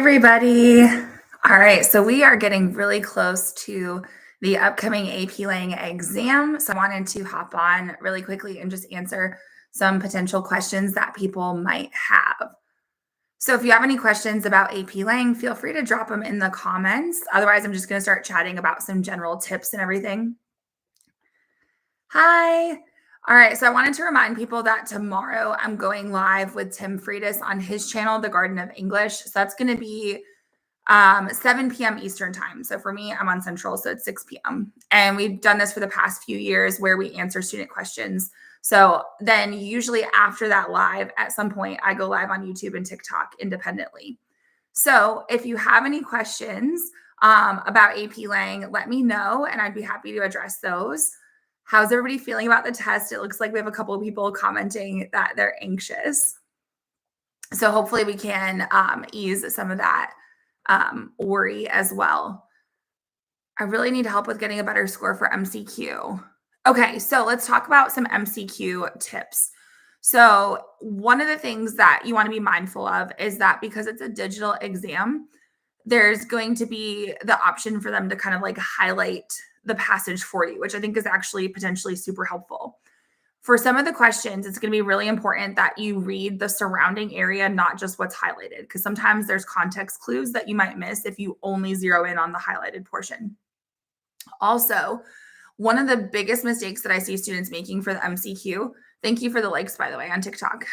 everybody. All right, so we are getting really close to the upcoming AP Lang exam. So I wanted to hop on really quickly and just answer some potential questions that people might have. So if you have any questions about AP Lang, feel free to drop them in the comments. Otherwise, I'm just going to start chatting about some general tips and everything. Hi. All right, so I wanted to remind people that tomorrow I'm going live with Tim Friedis on his channel, The Garden of English. So that's going to be 7 p.m. Eastern time. So for me, I'm on Central, so it's 6 p.m. And we've done this for the past few years where we answer student questions. So then usually after that live, at some point, I go live on YouTube and TikTok independently. So if you have any questions about AP Lang, let me know and I'd be happy to address those. How's everybody feeling about the test? It looks like we have a couple of people commenting that they're anxious. So hopefully we can ease some of that worry as well. I really need help with getting a better score for MCQ. Okay, so let's talk about some MCQ tips. So one of the things that you want to be mindful of is that because it's a digital exam, there's going to be the option for them to kind of like highlight the passage for you, which I think is actually potentially super helpful. For some of the questions, it's going to be really important that you read the surrounding area, not just what's highlighted, because sometimes there's context clues that you might miss if you only zero in on the highlighted portion. Also, one of the biggest mistakes that I see students making for the MCQ, thank you for the likes, by the way, on TikTok.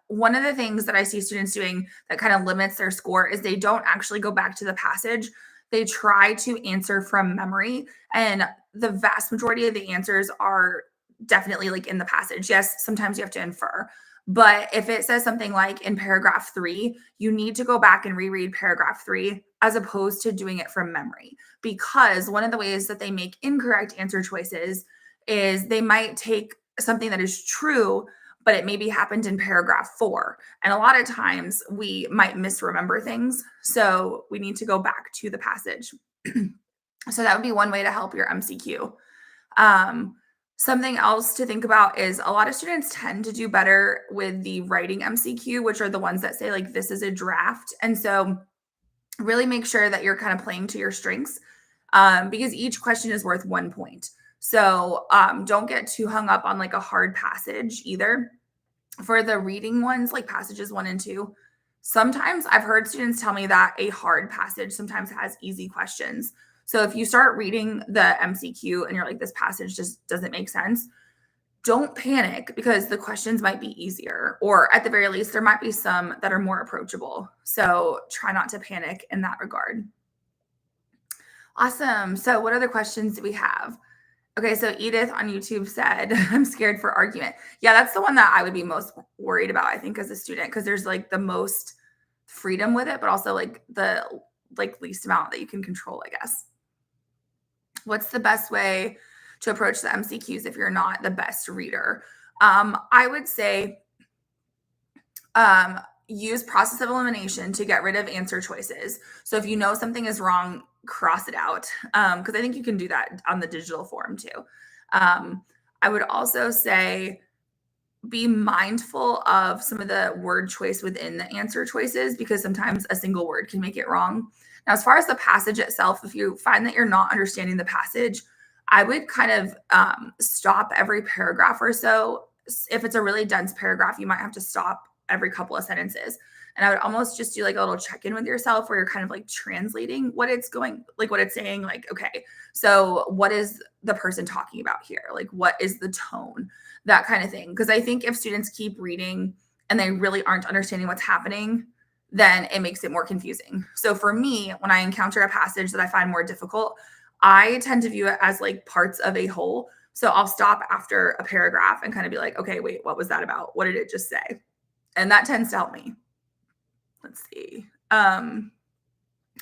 One of the things that I see students doing that kind of limits their score is they don't actually go back to the passage. They try to answer from memory, and the vast majority of the answers are definitely like in the passage. Yes, sometimes you have to infer. But if it says something like in paragraph 3, you need to go back and reread paragraph 3 as opposed to doing it from memory. Because one of the ways that they make incorrect answer choices is they might take something that is true, but it maybe happened in paragraph 4. And a lot of times we might misremember things. So we need to go back to the passage. So that would be one way to help your MCQ. Something else to think about is a lot of students tend to do better with the writing MCQ, which are the ones that say like, this is a draft. And so really make sure that you're kind of playing to your strengths because each question is worth 1 point. So don't get too hung up on like a hard passage either. For the reading ones, like passages 1 and 2, sometimes I've heard students tell me that a hard passage sometimes has easy questions. So if you start reading the MCQ and you're like, this passage just doesn't make sense, don't panic because the questions might be easier, or at the very least, there might be some that are more approachable. So try not to panic in that regard. Awesome. So what other questions do we have? Okay, so Edith on YouTube said, I'm scared for argument. Yeah, that's the one that I would be most worried about, I think, as a student, because there's like the most freedom with it, but also like the least amount that you can control, I guess. What's the best way to approach the MCQs if you're not the best reader? I would say use process of elimination to get rid of answer choices. So if you know something is wrong, cross it out, because I think you can do that on the digital form too. I would also say be mindful of some of the word choice within the answer choices, because sometimes a single word can make it wrong. Now, as far as the passage itself, if you find that you're not understanding the passage, I would kind of stop every paragraph or so. If it's a really dense paragraph, you might have to stop every couple of sentences. And I would almost just do like a little check-in with yourself where you're kind of like translating what it's going, like what it's saying, like, okay, so what is the person talking about here? Like, what is the tone? That kind of thing. Because I think if students keep reading and they really aren't understanding what's happening, then it makes it more confusing. So for me, when I encounter a passage that I find more difficult, I tend to view it as like parts of a whole. So I'll stop after a paragraph and kind of be like, okay, wait, what was that about? What did it just say? And that tends to help me. Let's see.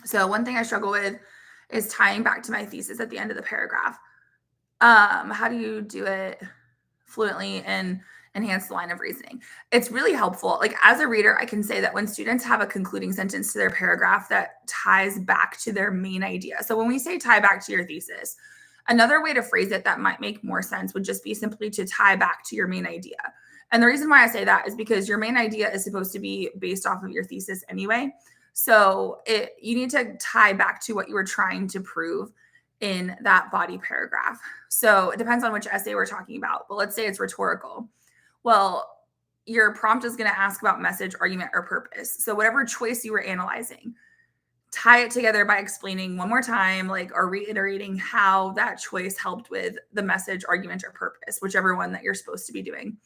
So one thing I struggle with is tying back to my thesis at the end of the paragraph. How do you do it fluently and enhance the line of reasoning? It's really helpful. Like as a reader, I can say that when students have a concluding sentence to their paragraph that ties back to their main idea. So when we say tie back to your thesis, another way to phrase it that might make more sense would just be simply to tie back to your main idea. And the reason why I say that is because your main idea is supposed to be based off of your thesis anyway. So you need to tie back to what you were trying to prove in that body paragraph. So it depends on which essay we're talking about, but let's say it's rhetorical. Well, your prompt is going to ask about message, argument, or purpose. So whatever choice you were analyzing, tie it together by explaining one more time, like, or reiterating how that choice helped with the message, argument, or purpose, whichever one that you're supposed to be doing.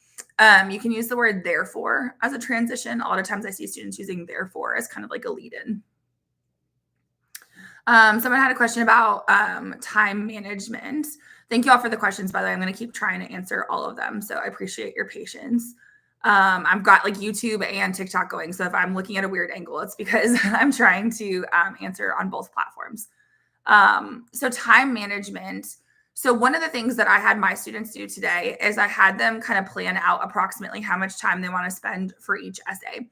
You can use the word therefore as a transition. A lot of times I see students using therefore as kind of like a lead in. Someone had a question about time management. Thank you all for the questions, by the way. I'm going to keep trying to answer all of them. So I appreciate your patience. I've got like YouTube and TikTok going. So if I'm looking at a weird angle, it's because I'm trying to answer on both platforms. So time management. So one of the things that I had my students do today is I had them kind of plan out approximately how much time they want to spend for each essay.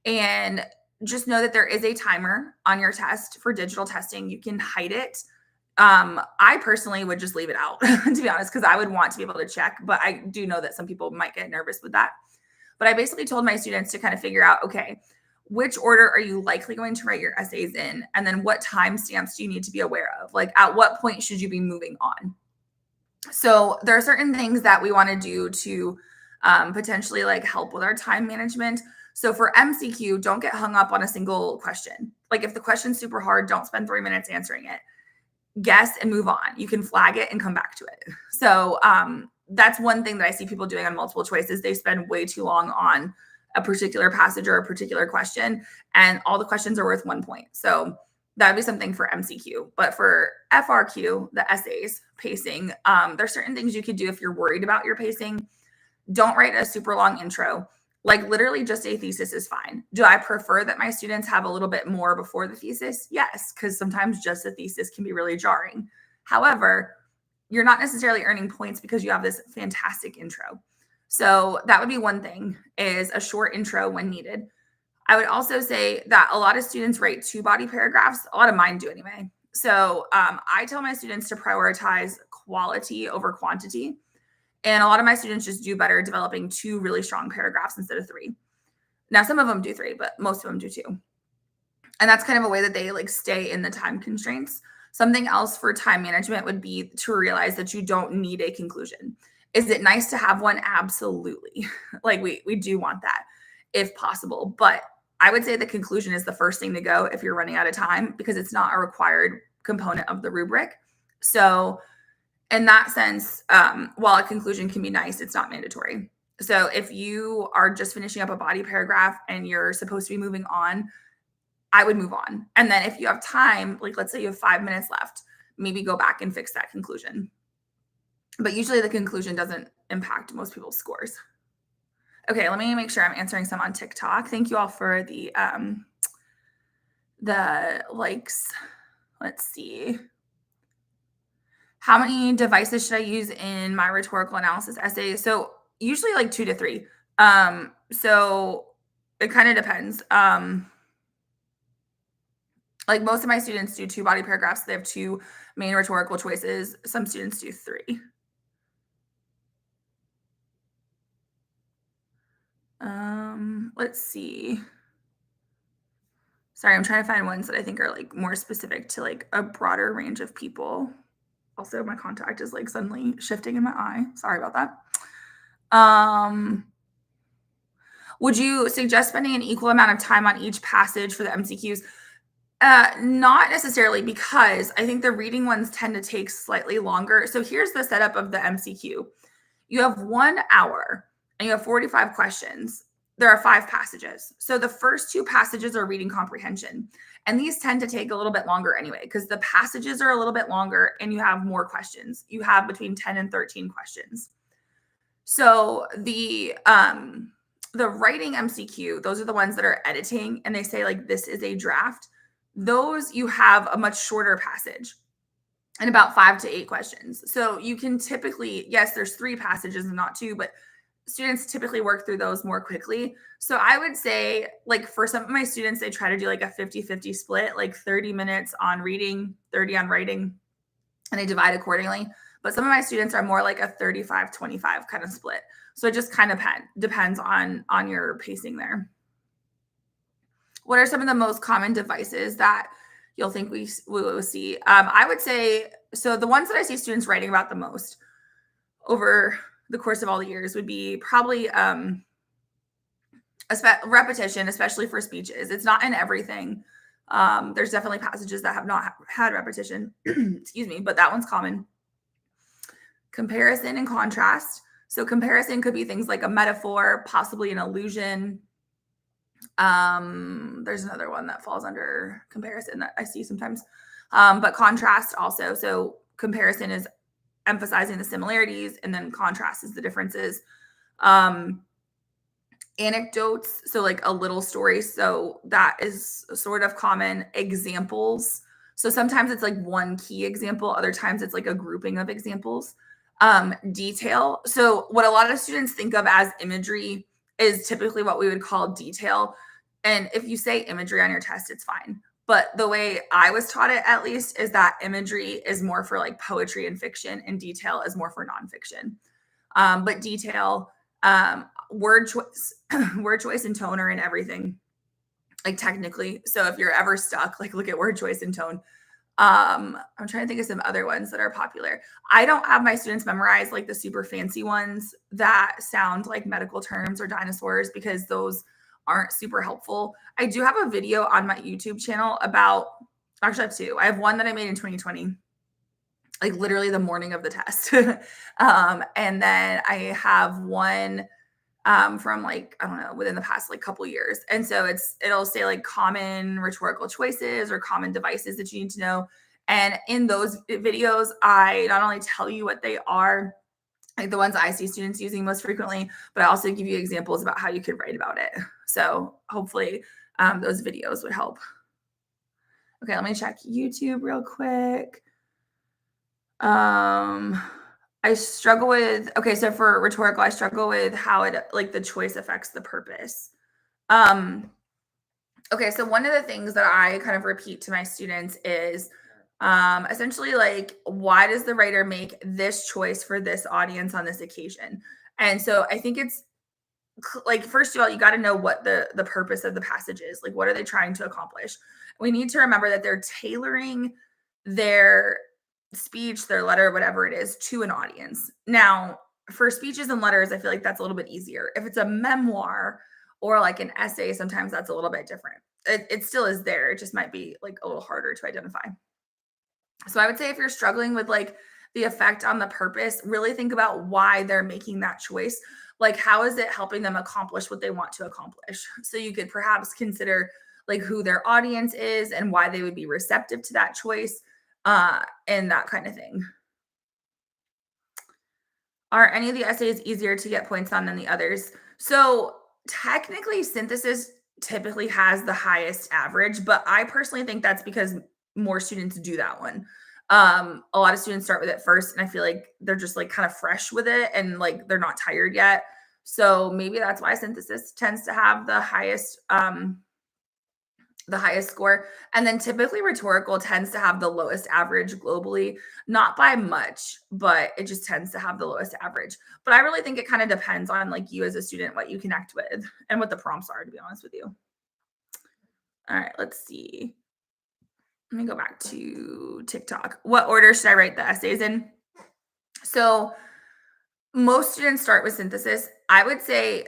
And just know that there is a timer on your test for digital testing. You can hide it. I personally would just leave it out, to be honest, because I would want to be able to check. But I do know that some people might get nervous with that. But I basically told my students to kind of figure out, okay, which order are you likely going to write your essays in? And then what timestamps do you need to be aware of? Like, at what point should you be moving on? So there are certain things that we want to do to potentially like help with our time management. So for MCQ, don't get hung up on a single question. Like if the question's super hard, don't spend 3 minutes answering it. Guess and move on. You can flag it and come back to it. So that's one thing that I see people doing on multiple choices. They spend way too long on a particular passage or a particular question, and all the questions are worth 1 point. So that would be something for MCQ. But for FRQ, the essays, pacing, there's certain things you could do if you're worried about your pacing. Don't write a super long intro. Like literally just a thesis is fine. Do I prefer that my students have a little bit more before the thesis? Yes, because sometimes just a thesis can be really jarring. However, you're not necessarily earning points because you have this fantastic intro. So that would be one thing, is a short intro when needed. I would also say that a lot of students write 2 body paragraphs. A lot of mine do anyway. So I tell my students to prioritize quality over quantity. And a lot of my students just do better developing 2 really strong paragraphs instead of 3. Now, some of them do 3, but most of them do 2. And that's kind of a way that they like stay in the time constraints. Something else for time management would be to realize that you don't need a conclusion. Is it nice to have one? Absolutely. Like we do want that if possible. But I would say the conclusion is the first thing to go if you're running out of time, because it's not a required component of the rubric. So in that sense, while a conclusion can be nice, it's not mandatory. So if you are just finishing up a body paragraph and you're supposed to be moving on, I would move on. And then if you have time, like let's say you have 5 minutes left, maybe go back and fix that conclusion. But usually the conclusion doesn't impact most people's scores. Okay, let me make sure I'm answering some on TikTok. Thank you all for the likes. Let's see. How many devices should I use in my rhetorical analysis essay? So usually like 2 to 3. So it kind of depends. Like most of my students do 2 body paragraphs. They have 2 main rhetorical choices. Some students do 3. Let's see. Sorry, I'm trying to find ones that I think are like more specific to like a broader range of people. Also, my contact is like suddenly shifting in my eye. Sorry about that. Would you suggest spending an equal amount of time on each passage for the MCQs? Not necessarily, because I think the reading ones tend to take slightly longer. So here's the setup of the MCQ. You have 1 hour and you have 45 questions. There are 5 passages. So the first 2 passages are reading comprehension. And these tend to take a little bit longer anyway, because the passages are a little bit longer and you have more questions. You have between 10 and 13 questions. So the writing MCQ, those are the ones that are editing and they say like, this is a draft. Those you have a much shorter passage and about 5 to 8 questions. So you can typically, yes, there's 3 passages and not 2, but students typically work through those more quickly. So I would say, like for some of my students, they try to do like a 50-50 split, like 30 minutes on reading, 30 on writing, and they divide accordingly. But some of my students are more like a 35-25 kind of split. So it just kind of depends on your pacing there. What are some of the most common devices that you'll think we will see? I would say, so the ones that I see students writing about the most over the course of all the years would be probably repetition, especially for speeches. It's not in everything. There's definitely passages that have not had repetition, excuse me, but that one's common. Comparison and contrast. So comparison could be things like a metaphor, possibly an allusion. There's another one that falls under comparison that I see sometimes. But contrast also. So comparison is emphasizing the similarities, and then contrast is the differences. Anecdotes, so like a little story. So that is sort of common. Examples. So sometimes it's like one key example, other times it's like a grouping of examples. Detail. So what a lot of students think of as imagery is typically what we would call detail. And if you say imagery on your test, it's fine. But the way I was taught it, at least, is that imagery is more for like poetry and fiction, and detail is more for nonfiction. But detail, word choice, word choice and tone are in everything, like technically. So if you're ever stuck, like look at word choice and tone. I'm trying to think of some other ones that are popular. I don't have my students memorize like the super fancy ones that sound like medical terms or dinosaurs, because those aren't super helpful. I do have a video on my YouTube channel about, actually I have two. I have one that I made in 2020, like literally the morning of the test. And then I have one from like, I don't know, within the past like couple years. And so it'll say like common rhetorical choices or common devices that you need to know. And in those videos, I not only tell you what they are, like the ones I see students using most frequently, but I also give you examples about how you could write about it. So hopefully those videos would help. Okay, let me check YouTube real quick. I struggle with, okay, so for rhetorical, I struggle with how it, like the choice affects the purpose. Okay, so one of the things that I kind of repeat to my students is essentially like, why does the writer make this choice for this audience on this occasion? And so I think it's like, first of all, you got to know what the purpose of the passage is. Like, what are they trying to accomplish? We need to remember that they're tailoring their speech, their letter, whatever it is, to an audience. Now, for speeches and letters, I feel like that's a little bit easier. If it's a memoir or like an essay, sometimes that's a little bit different. It still is there. It just might be like a little harder to identify. So I would say if you're struggling with like the effect on the purpose, really think about why they're making that choice. Like, how is it helping them accomplish what they want to accomplish? So you could perhaps consider like who their audience is and why they would be receptive to that choice, and that kind of thing. Are any of the essays easier to get points on than the others? So technically, synthesis typically has the highest average, but I personally think that's because more students do that one. A lot of students start with it first, and I feel like they're just like kind of fresh with it and like they're not tired yet. So maybe that's why synthesis tends to have the highest score. And then typically rhetorical tends to have the lowest average globally, not by much, but it just tends to have the lowest average. But I really think it kind of depends on like you as a student, what you connect with and what the prompts are, to be honest with you. All right, let's see. Let me go back to TikTok. What order should I write the essays in? So most students start with synthesis. I would say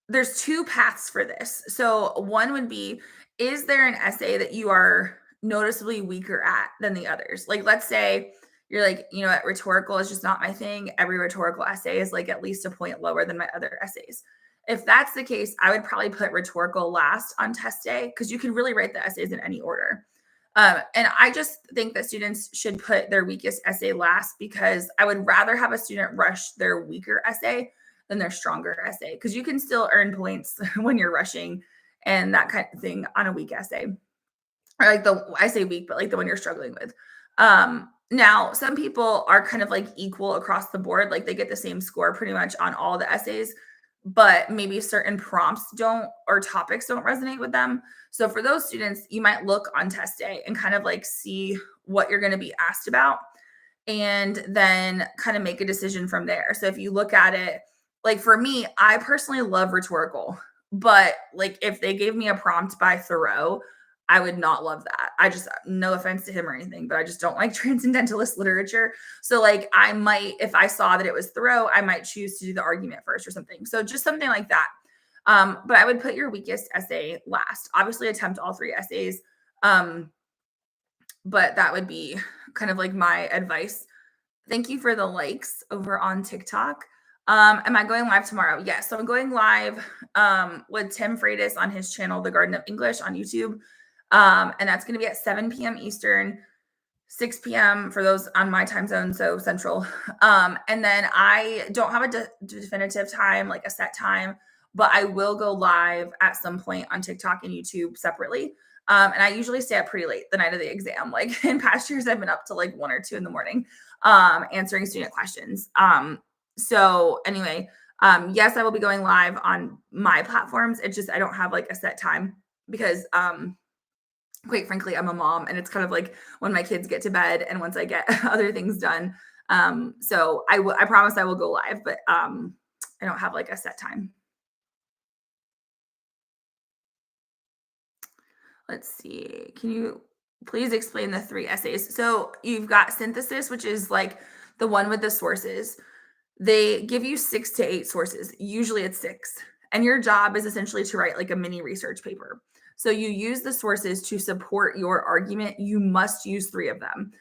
there's two paths for this. So one would be, is there an essay that you are noticeably weaker at than the others? Like, let's say you're like, you know, rhetorical is just not my thing. Every rhetorical essay is like at least a point lower than my other essays. If that's the case, I would probably put rhetorical last on test day, because you can really write the essays in any order. And I just think that students should put their weakest essay last, because I would rather have a student rush their weaker essay than their stronger essay, because you can still earn points when you're rushing and that kind of thing on a weak essay. Or like I say weak, but like the one you're struggling with. Now, some people are kind of like equal across the board, like they get the same score pretty much on all the essays, but maybe certain prompts don't, or topics don't resonate with them. So for those students, you might look on test day and kind of like see what you're going to be asked about, and then kind of make a decision from there. So if you look at it, like for me, I personally love rhetorical. But like if they gave me a prompt by Thoreau, I would not love that. I just, no offense to him or anything, but I just don't like transcendentalist literature. So like I might, if I saw that it was Thoreau, I might choose to do the argument first or something. So just something like that. But I would put your weakest essay last. Obviously attempt all 3 essays. Um, but that would be kind of like my advice. Thank you for the likes over on TikTok. Am I going live tomorrow? Yes. So I'm going live with Tim Freitas on his channel, The Garden of English on YouTube. And that's going to be at 7 p.m. Eastern, 6 p.m. for those on my time zone, so Central. And then I don't have a definitive time, like a set time, but I will go live at some point on TikTok and YouTube separately. And I usually stay up pretty late the night of the exam. Like in past years, I've been up to like 1 or 2 in the morning answering student questions. So anyway, yes, I will be going live on my platforms. It's just I don't have like a set time because quite frankly, I'm a mom and it's kind of like when my kids get to bed and once I get other things done. So I promise I will go live, but I don't have like a set time. Let's see. Can you please explain the 3 essays? So you've got synthesis, which is like the one with the sources. They give you 6 to 8 sources. Usually it's 6. And your job is essentially to write like a mini research paper. So you use the sources to support your argument. You must use 3 of them.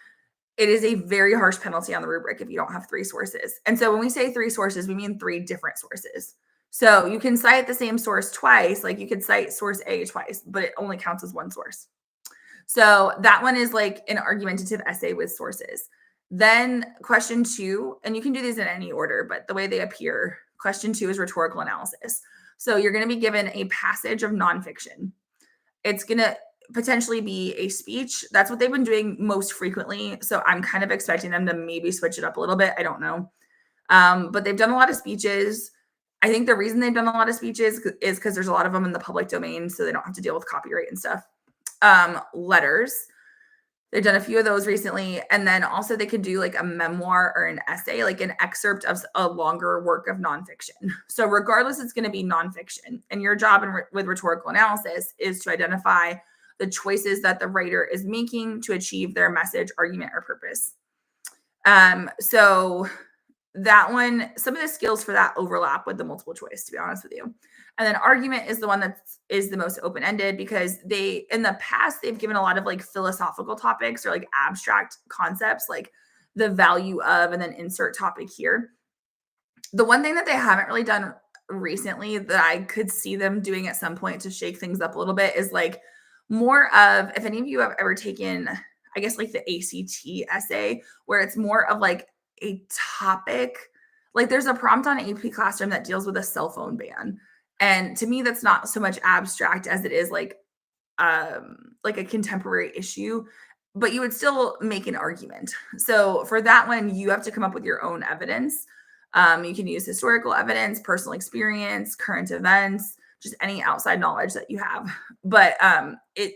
It is a very harsh penalty on the rubric if you don't have 3 sources. And so when we say 3 sources, we mean 3 different sources. So you can cite the same source twice, like you could cite source A twice, but it only counts as 1 source. So that one is like an argumentative essay with sources. Then question 2, and you can do these in any order, but the way they appear, question 2 is rhetorical analysis. So you're going to be given a passage of nonfiction. It's going to potentially be a speech. That's what they've been doing most frequently. So I'm kind of expecting them to maybe switch it up a little bit. I don't know. But they've done a lot of speeches. I think the reason they've done a lot of speeches is because there's a lot of them in the public domain, so they don't have to deal with copyright and stuff. Letters. They've done a few of those recently. And then also they could do like a memoir or an essay, like an excerpt of a longer work of nonfiction. So regardless, it's going to be nonfiction. And your job with rhetorical analysis is to identify the choices that the writer is making to achieve their message, argument, or purpose. So that one, some of the skills for that overlap with the multiple choice, to be honest with you. And then argument is the one that is the most open-ended because they, in the past, they've given a lot of like philosophical topics or like abstract concepts, like the value of, and then insert topic here. The one thing that they haven't really done recently that I could see them doing at some point to shake things up a little bit is like more of, if any of you have ever taken, I guess like the ACT essay, where it's more of like a topic, like there's a prompt on AP Classroom that deals with a cell phone ban. And to me, that's not so much abstract as it is like a contemporary issue, but you would still make an argument. So for that one, you have to come up with your own evidence. You can use historical evidence, personal experience, current events, just any outside knowledge that you have. But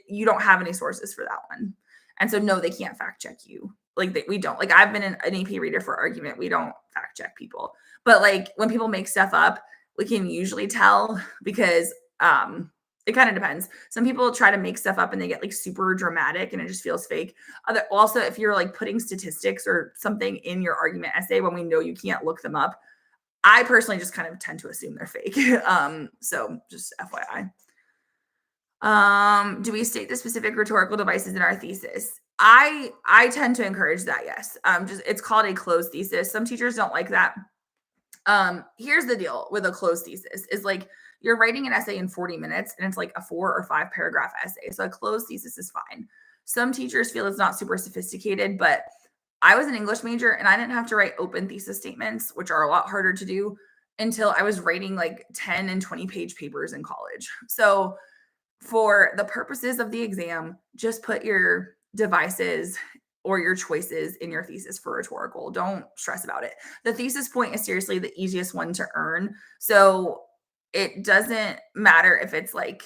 you don't have any sources for that one. And so no, they can't fact check you. Like we don't. Like I've been an AP reader for argument. We don't fact check people. But like when people make stuff up, we can usually tell because it kind of depends. Some people try to make stuff up and they get like super dramatic and it just feels fake. Also, if you're like putting statistics or something in your argument essay when we know you can't look them up, I personally just kind of tend to assume they're fake. So just FYI. Do we state the specific rhetorical devices in our thesis? I tend to encourage that, yes. It's called a closed thesis. Some teachers don't like that. Here's the deal with a closed thesis is like you're writing an essay in 40 minutes and it's like a 4 or 5 paragraph essay. So a closed thesis is fine. Some teachers feel it's not super sophisticated, but I was an English major and I didn't have to write open thesis statements, which are a lot harder to do until I was writing like 10 and 20 page papers in college. So for the purposes of the exam, just put your devices or your choices in your thesis for rhetorical. Don't stress about it. The thesis point is seriously the easiest one to earn. So it doesn't matter if it's like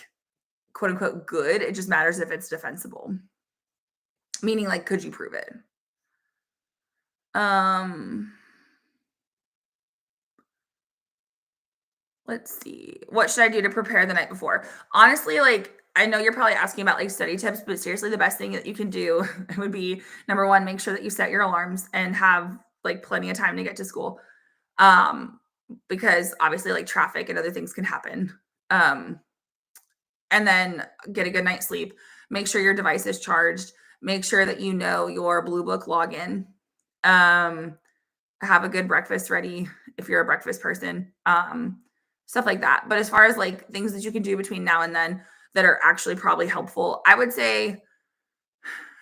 quote unquote good. It just matters if it's defensible. Meaning like, could you prove it? Let's see. What should I do to prepare the night before? Honestly, like I know you're probably asking about like study tips, but seriously, the best thing that you can do would be number one, make sure that you set your alarms and have like plenty of time to get to school. Um, because obviously like traffic and other things can happen. Um, and then get a good night's sleep. Make sure your device is charged. Make sure that you know your Blue Book login. Um, have a good breakfast ready if you're a breakfast person. Stuff like that. But as far as like things that you can do between now and then that are actually probably helpful, I would say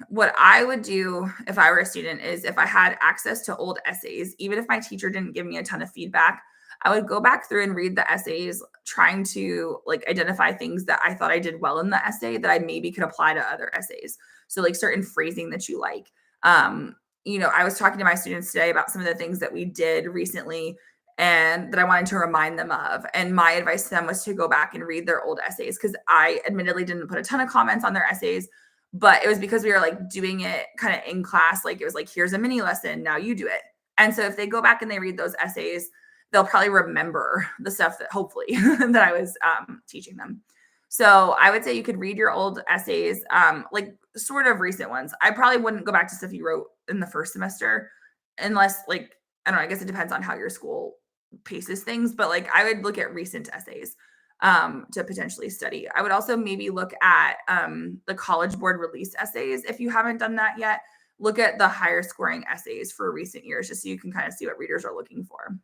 what I would do if I were a student is if I had access to old essays, even if my teacher didn't give me a ton of feedback, I would go back through and read the essays, trying to like identify things that I thought I did well in the essay that I maybe could apply to other essays. So like certain phrasing that you like. Um, I was talking to my students today about some of the things that we did recently and that I wanted to remind them of. And my advice to them was to go back and read their old essays because I admittedly didn't put a ton of comments on their essays, but it was because we were like doing it kind of in class. Like it was like, here's a mini lesson. Now you do it. And so if they go back and they read those essays, they'll probably remember the stuff that hopefully that I was teaching them. So I would say you could read your old essays, like sort of recent ones. I probably wouldn't go back to stuff you wrote in the first semester unless like, I don't know, I guess it depends on how your school paces things, but like I would look at recent essays to potentially study. I would also maybe look at the College Board release essays if you haven't done that yet. Look at the higher scoring essays for recent years just so you can kind of see what readers are looking for.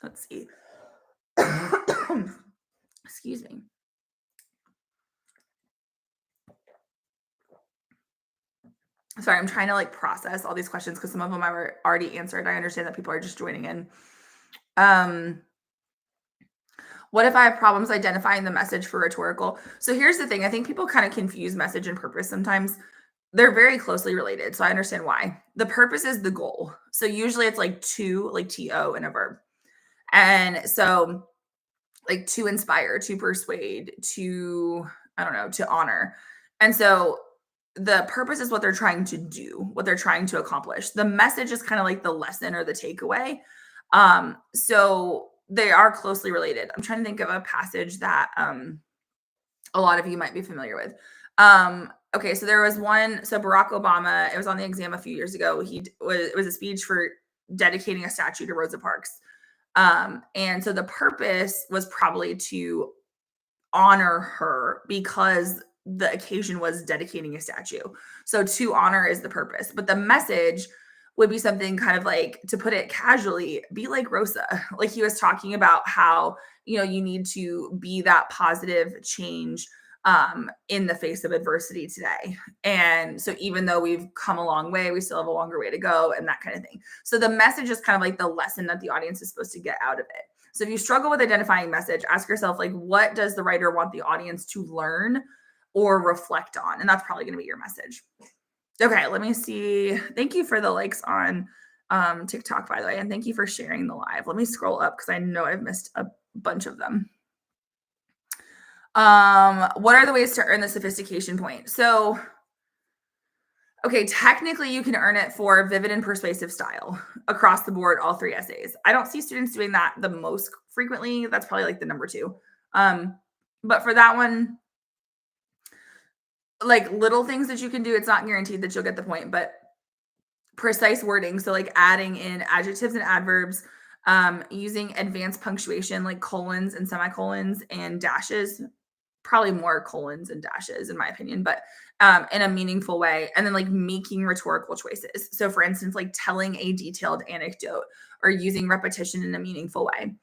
Let's see. Excuse me. Sorry, I'm trying to like process all these questions because some of them I were already answered. I understand that people are just joining in. What if I have problems identifying the message for rhetorical? So here's the thing. I think people kind of confuse message and purpose sometimes. They're very closely related. So I understand why. The purpose is the goal. So usually it's like to, like to and a verb. And so like to inspire, to persuade, to, I don't know, to honor. And so the purpose is what they're trying to do, what they're trying to accomplish. The message is kind of like the lesson or the takeaway. So they are closely related. I'm trying to think of a passage that a lot of you might be familiar with. Okay, so there was one. So Barack Obama, it was on the exam a few years ago. It was a speech for dedicating a statue to Rosa Parks. And so the purpose was probably to honor her because the occasion was dedicating a statue. So to honor is the purpose, but the message would be something kind of like, to put it casually, be like Rosa. Like he was talking about how, you need to be that positive change in the face of adversity today. And so even though we've come a long way, we still have a longer way to go and that kind of thing. So the message is kind of like the lesson that the audience is supposed to get out of it. So if you struggle with identifying message, ask yourself, like, what does the writer want the audience to learn or reflect on? And that's probably going to be your message. Okay, let me see. Thank you for the likes on TikTok, by the way. And thank you for sharing the live. Let me scroll up because I know I've missed a bunch of them. What are the ways to earn the sophistication point? So, okay, technically you can earn it for vivid and persuasive style across the board, all 3 essays. I don't see students doing that the most frequently. That's probably like the number 2. But for that one, like little things that you can do, it's not guaranteed that you'll get the point, but precise wording. So like adding in adjectives and adverbs, using advanced punctuation like colons and semicolons and dashes, probably more colons and dashes in my opinion, but in a meaningful way. And then like making rhetorical choices. So for instance, like telling a detailed anecdote or using repetition in a meaningful way.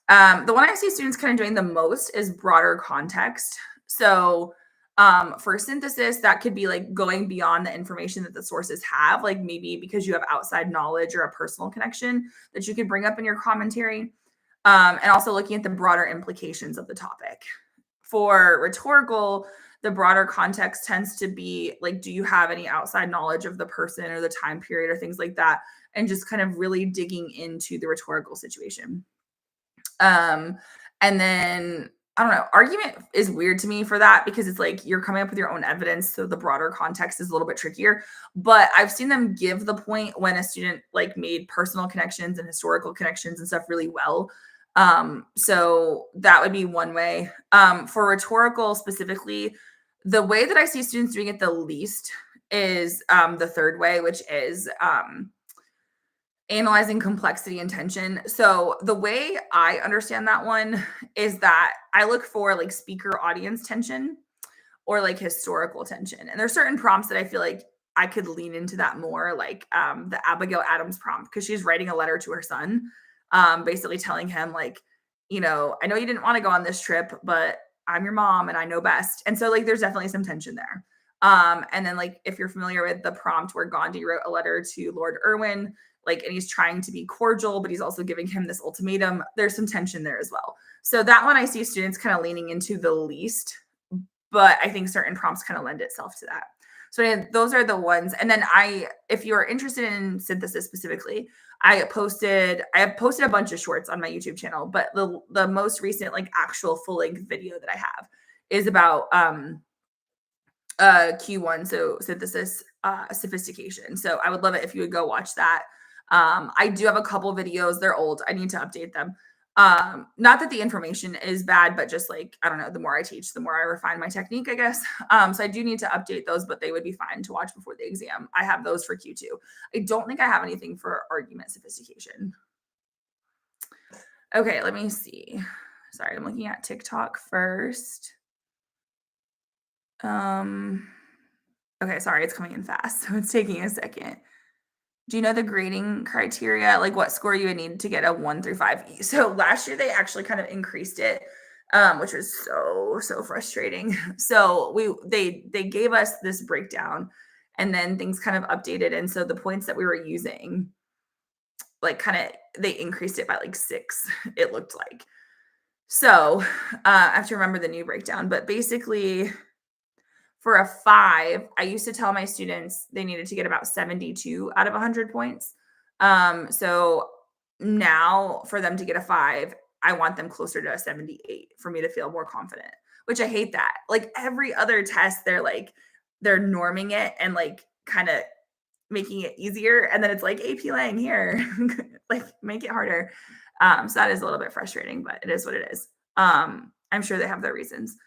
The one I see students kind of doing the most is broader context. So for synthesis, that could be like going beyond the information that the sources have, like maybe because you have outside knowledge or a personal connection that you could bring up in your commentary. And also looking at the broader implications of the topic. For rhetorical, the broader context tends to be like, do you have any outside knowledge of the person or the time period or things like that? And just kind of really digging into the rhetorical situation. And then I don't know, argument is weird to me for that because it's like you're coming up with your own evidence, so the broader context is a little bit trickier. But I've seen them give the point when a student like made personal connections and historical connections and stuff really well. So that would be one way. For rhetorical specifically, the way that I see students doing it the least is the third way, which is analyzing complexity and tension. So the way I understand that one is that I look for like speaker audience tension or like historical tension. And there's certain prompts that I feel like I could lean into that more, like the Abigail Adams prompt, because she's writing a letter to her son, basically telling him, like, I know you didn't want to go on this trip, but I'm your mom and I know best. And so, like, there's definitely some tension there. And then, like, if you're familiar with the prompt where Gandhi wrote a letter to Lord Irwin, like, and he's trying to be cordial, but he's also giving him this ultimatum, there's some tension there as well. So, that one I see students kind of leaning into the least, but I think certain prompts kind of lend itself to that. So again, those are the ones. And then if you're interested in synthesis specifically, I have posted a bunch of shorts on my YouTube channel, but the most recent like actual full length video that I have is about Q1, so synthesis, sophistication. So I would love it if you would go watch that. I do have a couple videos. They're old. I need to update them. Not that the information is bad, but just like, I don't know, the more I teach, the more I refine my technique, I guess. So I do need to update those, but they would be fine to watch before the exam. I have those for Q2. I don't think I have anything for argument sophistication. Okay, let me see. Sorry, I'm looking at TikTok first. Okay, sorry, it's coming in fast, so it's taking a second. Do you know the grading criteria, like what score you would need to get a 1 through 5? So last year they actually kind of increased it, which was so frustrating. So they gave us this breakdown, and then things kind of updated, and so the points that we were using, like, kind of they increased it by like 6. It looked like. So I have to remember the new breakdown, but basically for a 5, I used to tell my students they needed to get about 72 out of 100 points. So now for them to get a 5, I want them closer to a 78 for me to feel more confident, which I hate that. Like every other test, they're norming it and like kind of making it easier. And then it's like AP Lang here, like make it harder. So that is a little bit frustrating, but it is what it is. I'm sure they have their reasons.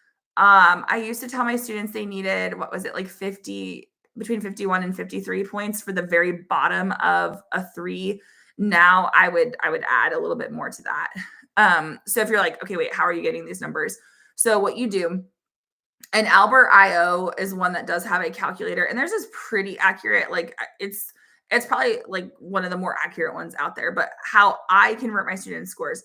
I used to tell my students they needed, what was it, like 50, between 51 and 53 points for the very bottom of a 3. Now I would add a little bit more to that. So if you're like, okay, wait, how are you getting these numbers? So what you do, and Albert IO is one that does have a calculator, and theirs is pretty accurate. Like it's probably like one of the more accurate ones out there. But how I convert my students' scores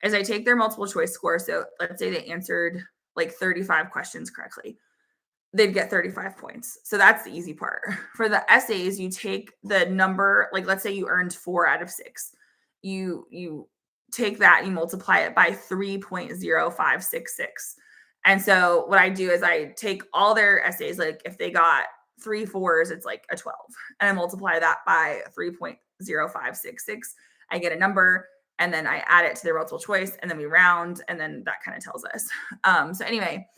is I take their multiple choice score. So let's say they answered like 35 questions correctly, they'd get 35 points. So that's the easy part. For the essays, you take the number, like let's say you earned 4 out of 6. You take that and you multiply it by 3.0566. And so what I do is I take all their essays, like if they got 3 4s, it's like a 12. And I multiply that by 3.0566. I get a number, and then I add it to their multiple choice, and then we round, and then that kind of tells us. So anyway,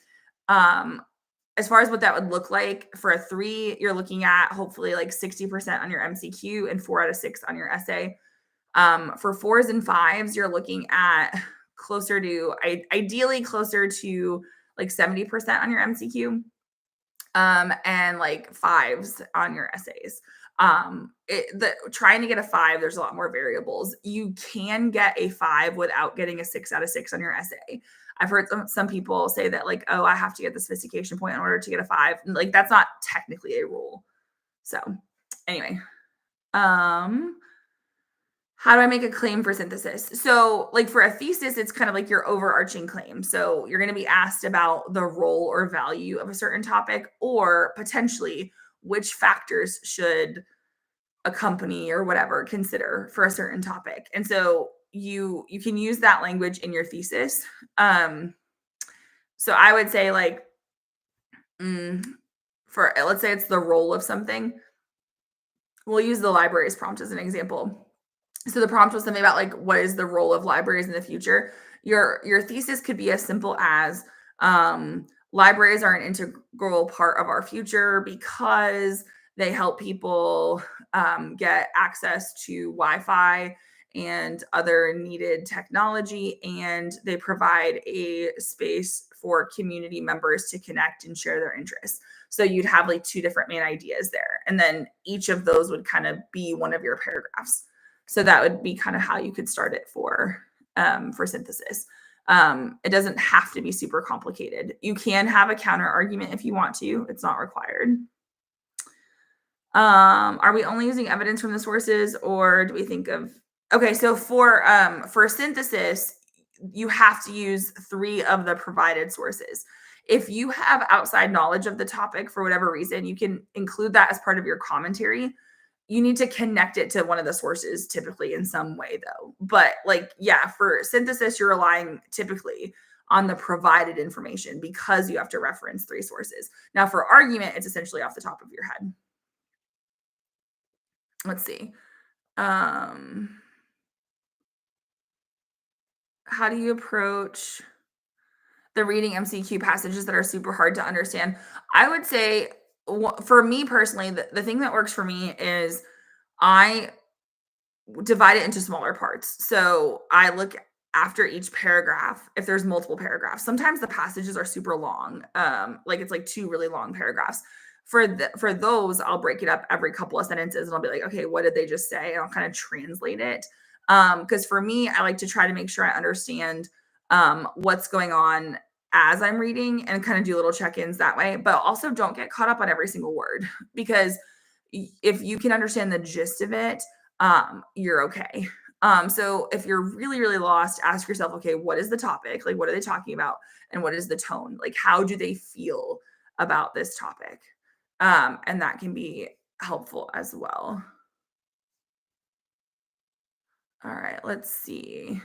as far as what that would look like for a 3, you're looking at hopefully like 60% on your MCQ and 4 out of 6 on your essay. For 4s and 5s, you're looking at ideally closer to like 70% on your MCQ, and like 5s on your essays. Trying to get a 5, there's a lot more variables. You can get a 5 without getting a 6 out of 6 on your essay. I've heard some people say that like, oh, I have to get the sophistication point in order to get a 5. And like, that's not technically a rule. So anyway, how do I make a claim for synthesis? So like for a thesis, it's kind of like your overarching claim. So you're going to be asked about the role or value of a certain topic, or potentially which factors should a company or whatever consider for a certain topic. And so you can use that language in your thesis. So I would say like, for let's say it's the role of something. We'll use the libraries prompt as an example. So the prompt was something about like what is the role of libraries in the future. Your thesis could be as simple as libraries are an integral part of our future because they help people get access to Wi-Fi and other needed technology, and they provide a space for community members to connect and share their interests. So you'd have like two different main ideas there, and then each of those would kind of be one of your paragraphs. So that would be kind of how you could start it for synthesis. It doesn't have to be super complicated. You can have a counter argument if you want to. It's not required. Are we only using evidence from the sources, or do we think of okay, so for synthesis, you have to use 3 of the provided sources. If you have outside knowledge of the topic for whatever reason, you can include that as part of your commentary. You need to connect it to one of the sources typically in some way though. But like, yeah, for synthesis, you're relying typically on the provided information because you have to reference 3 sources. Now for argument, it's essentially off the top of your head. Let's see. Um, how do you approach the reading MCQ passages that are super hard to understand? I would say for me personally, the thing that works for me is I divide it into smaller parts. So I look after each paragraph if there's multiple paragraphs. Sometimes the passages are super long. Like it's like 2 really long paragraphs. For those, I'll break it up every couple of sentences and I'll be like, okay, what did they just say? And I'll kind of translate it. Because for me, I like to try to make sure I understand what's going on as I'm reading and kind of do little check-ins that way. But also don't get caught up on every single word because if you can understand the gist of it, you're okay. So if you're really, really lost, ask yourself, okay, what is the topic? Like, what are they talking about? And what is the tone? Like, how do they feel about this topic? And that can be helpful as well. All right, let's see.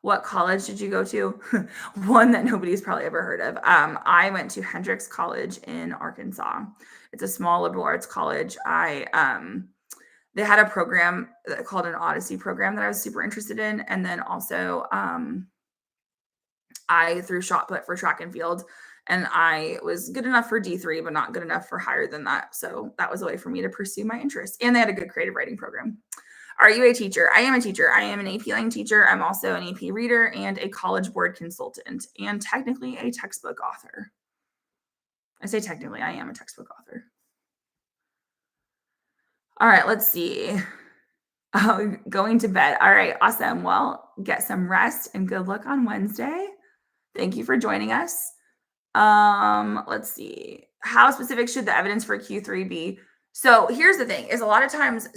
What college did you go to? One that nobody's probably ever heard of. I went to Hendrix College in Arkansas. It's a small liberal arts college. They had a program called an Odyssey program that I was super interested in. And then also I threw shot put for track and field and I was good enough for D3, but not good enough for higher than that. So that was a way for me to pursue my interest. And they had a good creative writing program. Are you a teacher? I am a teacher. I am an AP Lang teacher. I'm also an AP reader and a College Board consultant and technically a textbook author. I say technically, I am a textbook author. All right, let's see. Oh, going to bed. All right, awesome. Well, get some rest and good luck on Wednesday. Thank you for joining us. Let's see. How specific should the evidence for Q3 be? So here's the thing: is a lot of times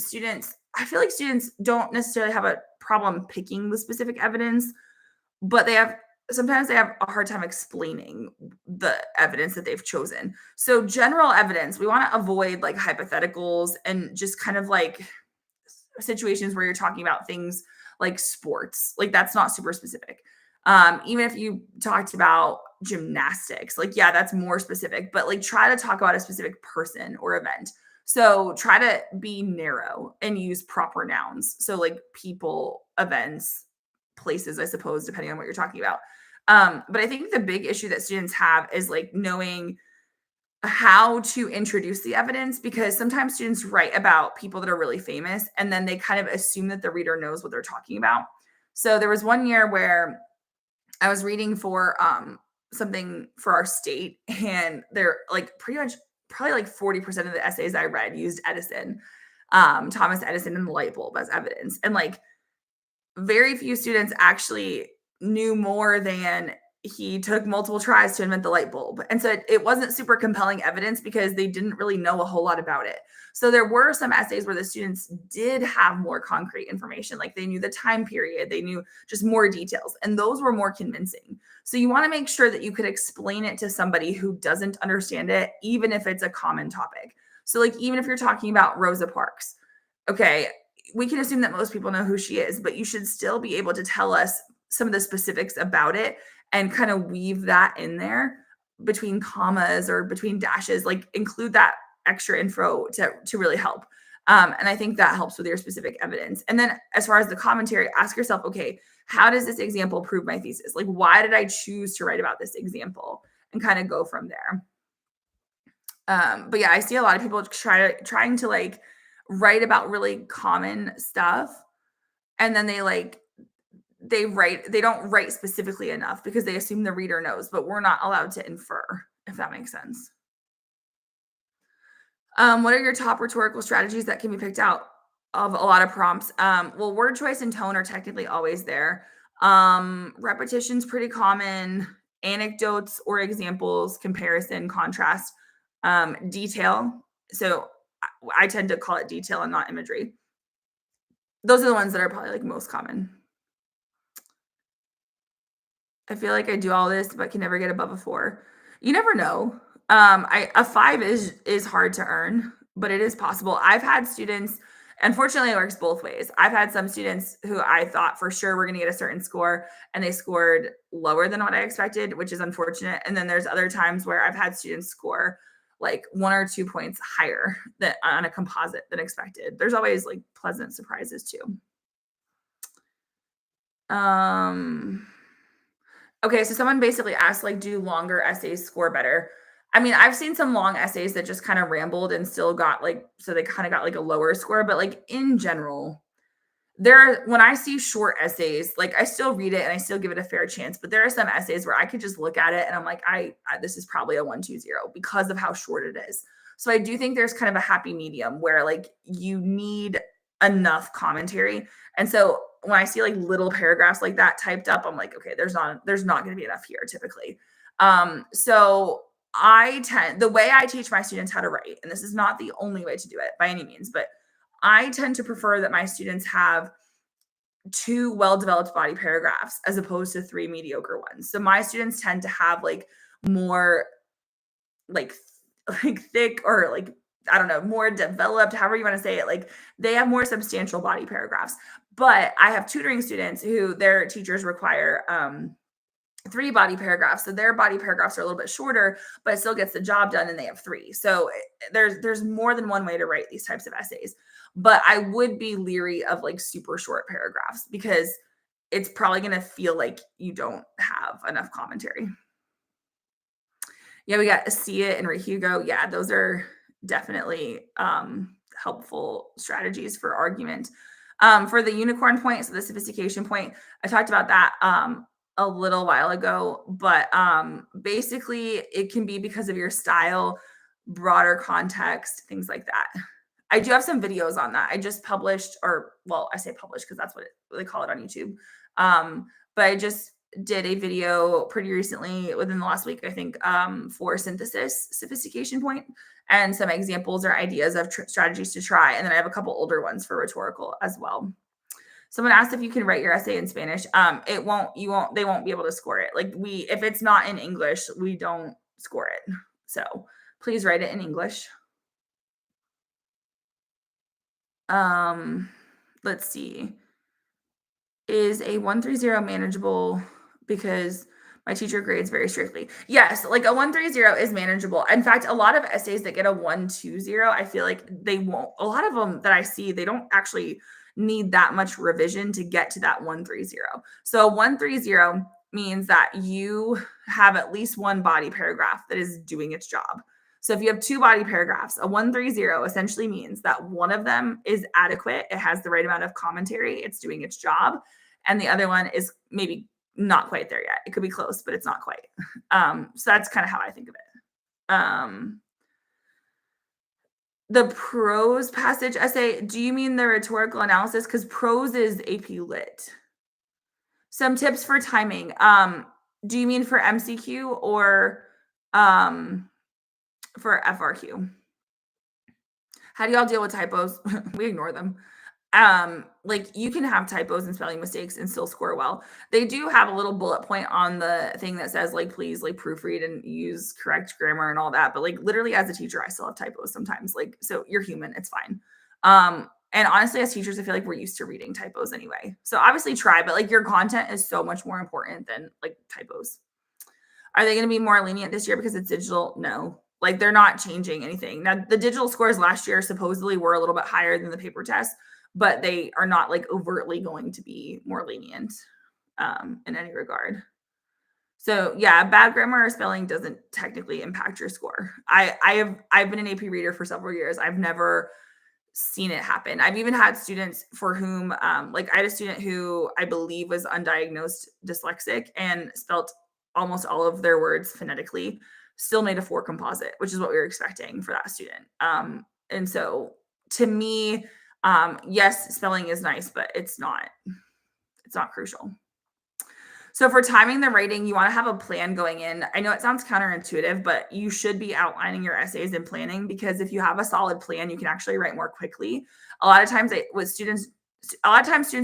I feel like students don't necessarily have a problem picking the specific evidence, but sometimes they have a hard time explaining the evidence that they've chosen. So general evidence, we want to avoid like hypotheticals and just kind of like situations where you're talking about things like sports. Like that's not super specific. Even if you talked about gymnastics, like, yeah, that's more specific, but like try to talk about a specific person or event. So try to be narrow and use proper nouns. So like people, events, places, I suppose, depending on what you're talking about. But I think the big issue that students have is like knowing how to introduce the evidence because sometimes students write about people that are really famous and then they kind of assume that the reader knows what they're talking about. So there was one year where I was reading for something for our state and they're like pretty much probably like 40% of the essays I read used Edison, Thomas Edison and the light bulb as evidence. And like very few students actually knew more than he took multiple tries to invent the light bulb. And so it wasn't super compelling evidence because they didn't really know a whole lot about it. So there were some essays where the students did have more concrete information, like they knew the time period, they knew just more details, and those were more convincing. So you want to make sure that you could explain it to somebody who doesn't understand it, even if it's a common topic. So like even if you're talking about Rosa Parks, okay, we can assume that most people know who she is, but you should still be able to tell us some of the specifics about it and kind of weave that in there between commas or between dashes, like include that extra info to really help. And I think that helps with your specific evidence. And then as far as the commentary, ask yourself, okay, how does this example prove my thesis? Like, why did I choose to write about this example? And kind of go from there. But yeah, I see a lot of people trying to like write about really common stuff, and then they don't write specifically enough because they assume the reader knows, but we're not allowed to infer, if that makes sense. What are your top rhetorical strategies that can be picked out of a lot of prompts? Well, word choice and tone are technically always there. Repetition's pretty common. Anecdotes or examples, comparison, contrast, detail. So I tend to call it detail and not imagery. Those are the ones that are probably like most common. I feel like I do all this, but can never get above a 4. You never know. A 5 is hard to earn, but it is possible. I've had students, unfortunately, it works both ways. I've had some students who I thought for sure were going to get a certain score, and they scored lower than what I expected, which is unfortunate. And then there's other times where I've had students score like 1 or 2 points higher than on a composite than expected. There's always like pleasant surprises too. Okay, so someone basically asked, like, do longer essays score better? I mean, I've seen some long essays that just kind of rambled and still got like, so they kind of got like a lower score, but like in general, when I see short essays, like I still read it and I still give it a fair chance, but there are some essays where I could just look at it and I'm like, this is probably a 120 because of how short it is. So I do think there's kind of a happy medium where like you need enough commentary. And so when I see like little paragraphs like that typed up, I'm like, okay, there's not going to be enough here typically. So the way I teach my students how to write, and this is not the only way to do it by any means, but I tend to prefer that my students have 2 well-developed body paragraphs as opposed to 3 mediocre ones. So my students tend to have like more like like thick or like, I don't know, more developed, however you want to say it. Like they have more substantial body paragraphs. But I have tutoring students who their teachers require 3 body paragraphs. So their body paragraphs are a little bit shorter, but it still gets the job done and they have 3. So there's more than one way to write these types of essays. But I would be leery of like super short paragraphs because it's probably going to feel like you don't have enough commentary. Yeah, we got Asia and Hugo. Yeah, those are definitely helpful strategies for argument. For the unicorn point, so the sophistication point, I talked about that a little while ago, but basically it can be because of your style, broader context, things like that. I do have some videos on that. I just published, or well, I say published because that's what they call it on YouTube. But I just did a video pretty recently within the last week, I think, for synthesis, sophistication point, and some examples or ideas of strategies to try. And then I have a couple older ones for rhetorical as well. Someone asked if you can write your essay in Spanish. They won't be able to score it. Like if it's not in English, we don't score it. So please write it in English. Let's see. Is a 130 manageable because my teacher grades very strictly? Yes, like a 130 is manageable. In fact, a lot of essays that get a 120, I feel like they won't. A lot of them that I see, they don't actually need that much revision to get to that 130. So a 130 means that you have at least one body paragraph that is doing its job. So if you have 2 body paragraphs, a 130 essentially means that one of them is adequate. It has the right amount of commentary. It's doing its job. And the other one is maybe not quite there yet. It could be close, but it's not quite. So that's kind of how I think of it. The prose passage essay, do you mean the rhetorical analysis? Because prose is AP Lit. Some tips for timing. Do you mean for MCQ or for FRQ? How do y'all deal with typos? We ignore them. Like you can have typos and spelling mistakes and still score well. They do have a little bullet point on the thing that says like, please like proofread and use correct grammar and all that. But like literally as a teacher, I still have typos sometimes. Like, so you're human, it's fine. And honestly, as teachers, I feel like we're used to reading typos anyway. So obviously try, but like your content is so much more important than like typos. Are they going to be more lenient this year because it's digital? No. Like they're not changing anything. Now, the digital scores last year supposedly were a little bit higher than the paper test, but they are not like overtly going to be more lenient in any regard. So yeah, bad grammar or spelling doesn't technically impact your score. I've been an AP reader for several years. I've never seen it happen. I've even had students for whom, like I had a student who I believe was undiagnosed dyslexic and spelt almost all of their words phonetically, still made a 4 composite, which is what we were expecting for that student. And so to me, yes, spelling is nice, but it's not crucial. So for timing the writing, you want to have a plan going in. I know it sounds counterintuitive, but you should be outlining your essays and planning, because if you have a solid plan, you can actually write more quickly. A lot of times students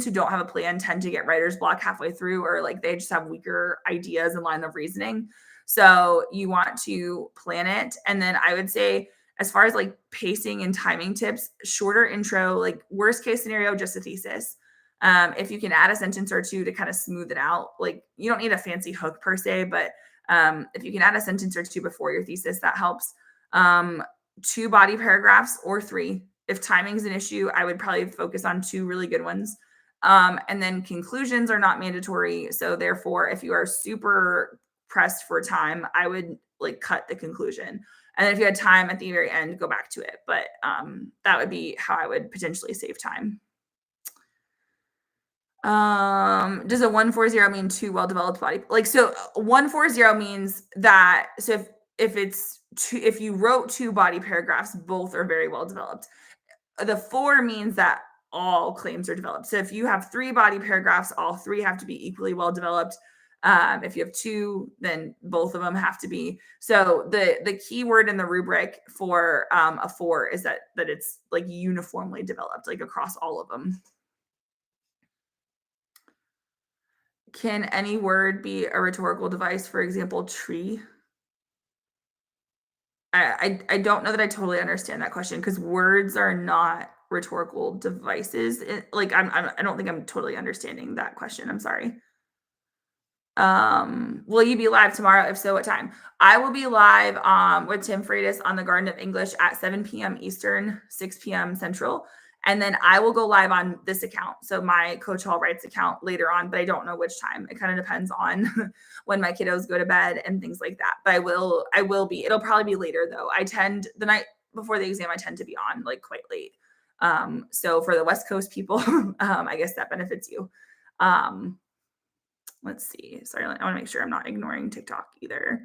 who don't have a plan tend to get writer's block halfway through, or like they just have weaker ideas and line of reasoning. So you want to plan it. And then I would say, as far as like pacing and timing tips, shorter intro, like worst case scenario, just a thesis. If you can add a sentence or two to kind of smooth it out, like you don't need a fancy hook per se, but if you can add a sentence or two before your thesis, that helps. 2 body paragraphs or 3. If timing is an issue, I would probably focus on 2 really good ones. And then conclusions are not mandatory. So therefore, if you are super pressed for time, I would like cut the conclusion. And then if you had time at the very end, go back to it. But that would be how I would potentially save time. Does a 140 mean 2 well-developed body? Like, so 140 means that, so if you wrote 2 body paragraphs, both are very well developed. The 4 means that all claims are developed. So if you have 3 body paragraphs, all 3 have to be equally well developed. If you have 2, then both of them have to be. So the key word in the rubric for a 4 is that it's like uniformly developed, like across all of them. Can any word be a rhetorical device? For example, tree. I don't know that I totally understand that question, because words are not rhetorical devices. I don't think I'm totally understanding that question. I'm sorry. Will you be live tomorrow? If so, what time? I will be live with Tim Freitas on the Garden of English at 7 p.m. Eastern, 6 p.m. Central. And then I will go live on this account. So my Coach Hall Writes account later on, but I don't know which time. It kind of depends on when my kiddos go to bed and things like that. But I will be, it'll probably be later though. The night before the exam, I tend to be on like quite late. So for the West Coast people, I guess that benefits you. Let's see. Sorry, I want to make sure I'm not ignoring TikTok either.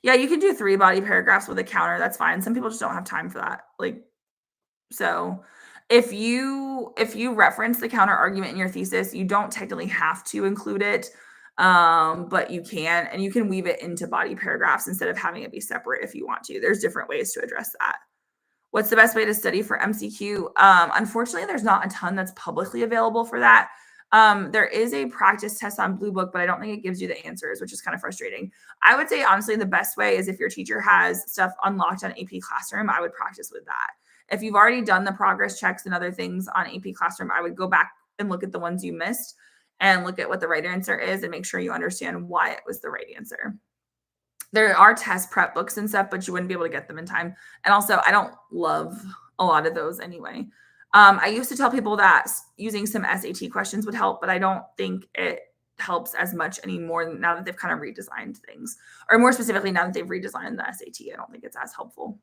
Yeah, you can do 3 body paragraphs with a counter. That's fine. Some people just don't have time for that. So if you reference the counter argument in your thesis, you don't technically have to include it. But you can, and you can weave it into body paragraphs instead of having it be separate if you want to. There's different ways to address that. What's the best way to study for MCQ? Unfortunately, there's not a ton that's publicly available for that. There is a practice test on Blue Book, but I don't think it gives you the answers, which is kind of frustrating. I would say, honestly, the best way is if your teacher has stuff unlocked on AP Classroom, I would practice with that. If you've already done the progress checks and other things on AP Classroom, I would go back and look at the ones you missed and look at what the right answer is and make sure you understand why it was the right answer. There are test prep books and stuff, but you wouldn't be able to get them in time. And also, I don't love a lot of those anyway. I used to tell people that using some SAT questions would help, but I don't think it helps as much anymore now that they've kind of redesigned things. Or more specifically, now that they've redesigned the SAT, I don't think it's as helpful.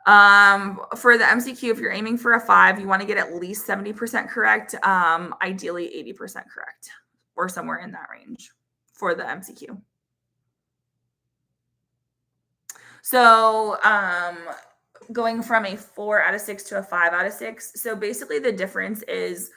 For the MCQ, if you're aiming for a 5, you want to get at least 70% correct, ideally 80% correct, or somewhere in that range for the MCQ. So going from a 4 out of 6 to a 5 out of 6. So basically the difference is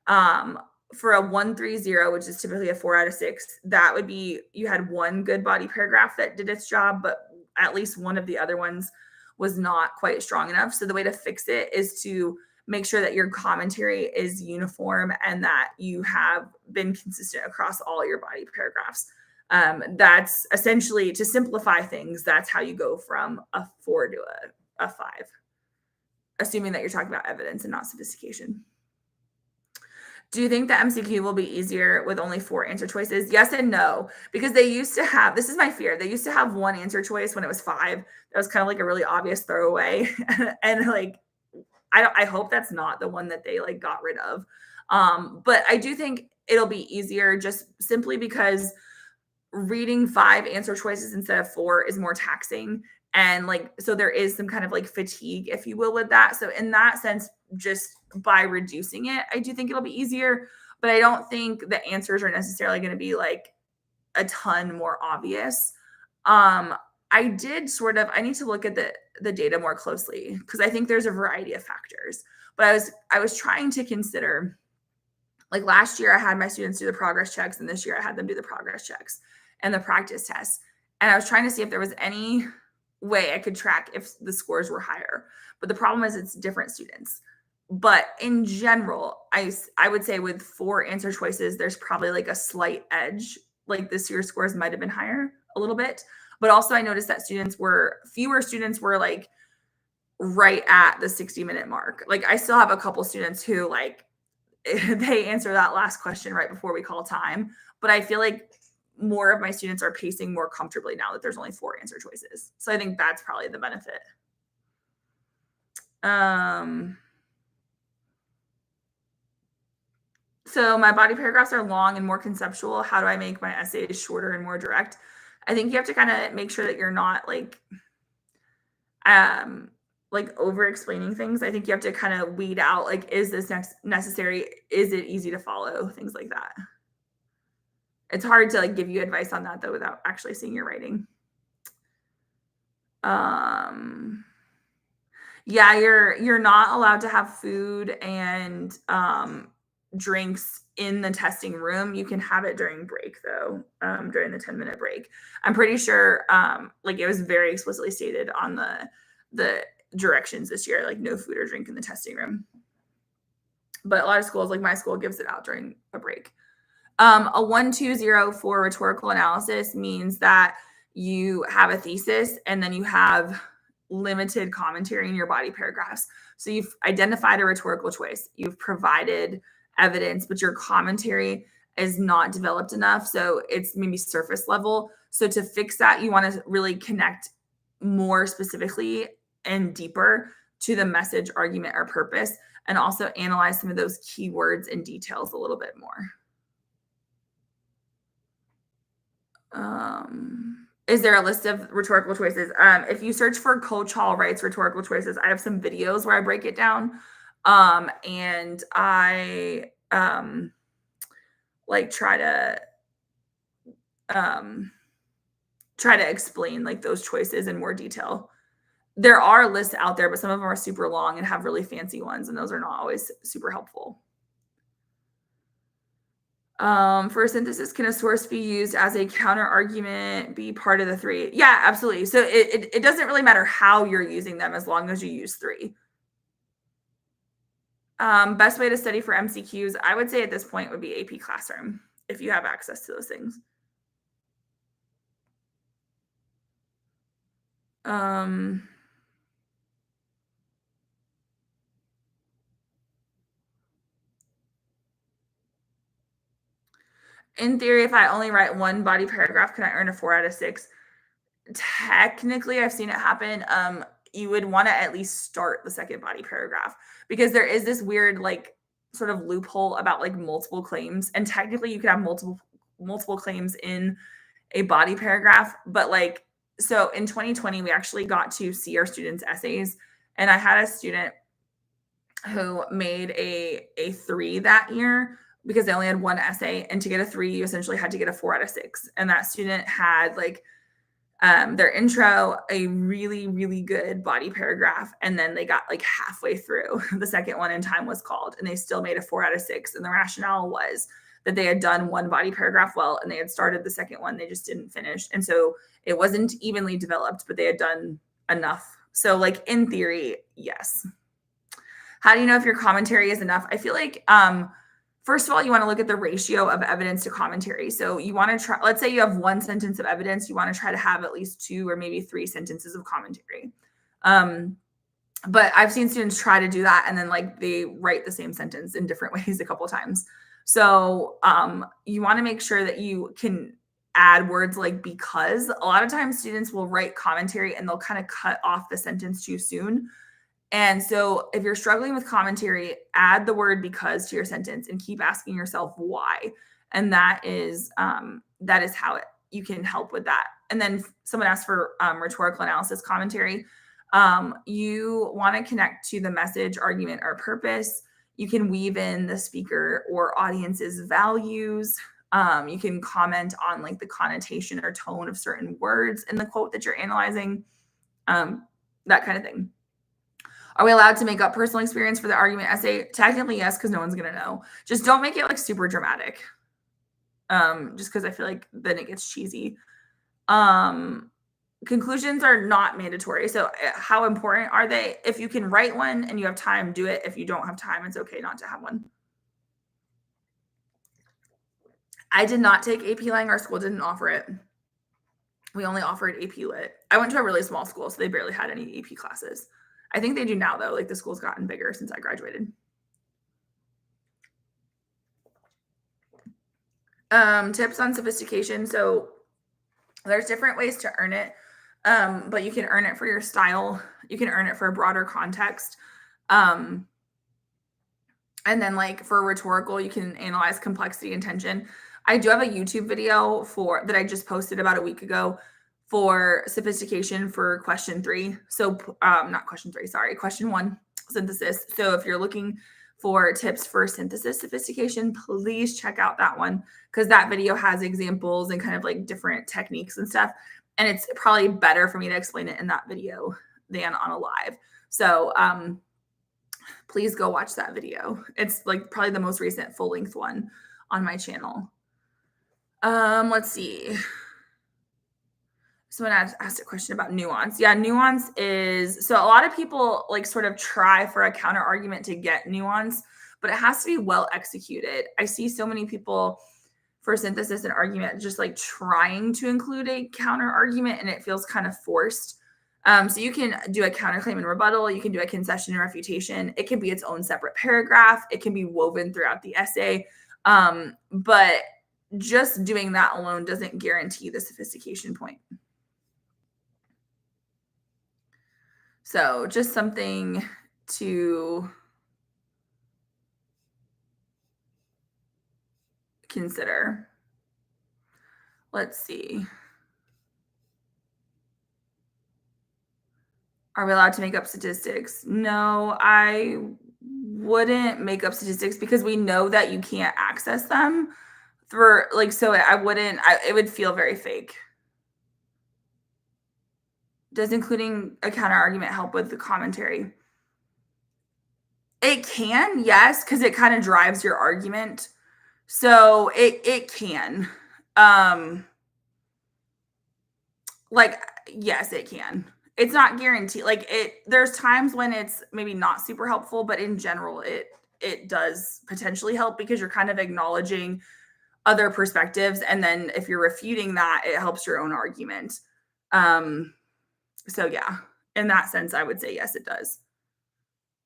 for a 130, which is typically a 4 out of 6, that would be you had one good body paragraph that did its job, but at least one of the other ones was not quite strong enough. So the way to fix it is to make sure that your commentary is uniform and that you have been consistent across all your body paragraphs. That's essentially, to simplify things, that's how you go from a 4 to a 5, assuming that you're talking about evidence and not sophistication. Do you think the MCQ will be easier with only 4 answer choices? Yes and no, because they used to have, this is my fear, they used to have 1 answer choice when it was 5. That was kind of like a really obvious throwaway. And like, I hope that's not the one that they like got rid of. But I do think it'll be easier just simply because reading 5 answer choices instead of 4 is more taxing. And like, so there is some kind of like fatigue, if you will, with that. So in that sense, just by reducing it, I do think it'll be easier, but I don't think the answers are necessarily going to be like a ton more obvious. I did sort of, I need to look at the data more closely because I think there's a variety of factors. But I was trying to consider, like last year I had my students do the progress checks, and this year I had them do the progress checks and the practice tests. And I was trying to see if there was any way I could track if the scores were higher. But the problem is it's different students. But in general, I would say with 4 answer choices, there's probably like a slight edge. Like this year's scores might have been higher a little bit. But also I noticed that fewer students were like right at the 60-minute mark. Like I still have a couple students who like they answer that last question right before we call time. But I feel like more of my students are pacing more comfortably now that there's only 4 answer choices. So I think that's probably the benefit. So my body paragraphs are long and more conceptual. How do I make my essays shorter and more direct? I think you have to kind of make sure that you're not like over explaining things. I think you have to kind of weed out, like, is this necessary? Is it easy to follow? Things like that. It's hard to like give you advice on that though, without actually seeing your writing. Yeah, you're not allowed to have food and drinks in the testing room. You can have it during break though, during the 10-minute break. I'm pretty sure like it was very explicitly stated on the directions this year, like no food or drink in the testing room. But a lot of schools, like my school, gives it out during a break. A 1-2-0 for rhetorical analysis means that you have a thesis and then you have limited commentary in your body paragraphs. So you've identified a rhetorical choice, you've provided evidence, but your commentary is not developed enough. So it's maybe surface level. So to fix that, you want to really connect more specifically and deeper to the message, argument, or purpose, and also analyze some of those keywords and details a little bit more. Is there a list of rhetorical choices? If you search for Coach Hall writes rhetorical choices, I have some videos where I break it down. And I like try to explain like those choices in more detail. There are lists out there, but some of them are super long and have really fancy ones, and those are not always super helpful. For synthesis, can a source be used as a counter argument, be part of the 3? Yeah, absolutely. So it doesn't really matter how you're using them as long as you use 3. Best way to study for MCQs, I would say at this point would be AP Classroom if you have access to those things. In theory, if I only write 1 body paragraph, can I earn a 4 out of 6? Technically, I've seen it happen. You would want to at least start the second body paragraph because there is this weird like sort of loophole about like multiple claims, and technically you could have multiple claims in a body paragraph. But like, so in 2020, we actually got to see our students' essays, and I had a student who made a 3 that year because they only had 1 essay, and to get a 3, you essentially had to get a 4 out of 6. And that student had like their intro, a really, really good body paragraph. And then they got like halfway through the second one and time was called, and they still made a 4 out of 6. And the rationale was that they had done 1 body paragraph well, and they had started the second one. They just didn't finish. And so it wasn't evenly developed, but they had done enough. So like in theory, yes. How do you know if your commentary is enough? I feel like, first of all, you want to look at the ratio of evidence to commentary. So you want to try, let's say you have 1 sentence of evidence, you want to try to have at least 2 or maybe 3 sentences of commentary. But I've seen students try to do that and then like they write the same sentence in different ways a couple of times. So you want to make sure that you can add words like because. A lot of times students will write commentary and they'll kind of cut off the sentence too soon. And so if you're struggling with commentary, add the word because to your sentence and keep asking yourself why. And that is how you can help with that. And then someone asked for rhetorical analysis commentary. You want to connect to the message, argument, or purpose. You can weave in the speaker or audience's values. You can comment on like the connotation or tone of certain words in the quote that you're analyzing, that kind of thing. Are we allowed to make up personal experience for the argument essay? Technically, yes, because no one's going to know. Just don't make it like super dramatic. Just because I feel like then it gets cheesy. Conclusions are not mandatory. So how important are they? If you can write one and you have time, do it. If you don't have time, it's okay not to have one. I did not take AP Lang. Our school didn't offer it. We only offered AP Lit. I went to a really small school, so they barely had any AP classes. I think they do now, though. Like the school's gotten bigger since I graduated. Tips on sophistication. So there's different ways to earn it, but you can earn it for your style. You can earn it for a broader context. And then like for rhetorical, you can analyze complexity and tension. I do have a YouTube video that I just posted about a week ago for sophistication for question 3. So not question 3, sorry, question 1, synthesis. So if you're looking for tips for synthesis sophistication, please check out that one because that video has examples and kind of like different techniques and stuff. And it's probably better for me to explain it in that video than on a live. So please go watch that video. It's like probably the most recent full-length one on my channel. Let's see. Someone asked a question about nuance. Yeah, nuance is, so a lot of people like sort of try for a counter argument to get nuance, but it has to be well executed. I see so many people for synthesis and argument just like trying to include a counter argument and it feels kind of forced. So you can do a counterclaim and rebuttal. You can do a concession and refutation. It can be its own separate paragraph. It can be woven throughout the essay. But just doing that alone doesn't guarantee the sophistication point. So just something to consider. Let's see. Are we allowed to make up statistics? No, I wouldn't make up statistics because we know that you can't access them for like, so I wouldn't, it would feel very fake. Does including a counter argument help with the commentary? It can, yes, because it kind of drives your argument. So it can. Like, yes, it can. It's not guaranteed. Like there's times when it's maybe not super helpful, but in general, it does potentially help because you're kind of acknowledging other perspectives. And then if you're refuting that, it helps your own argument. So yeah, in that sense, I would say yes, it does.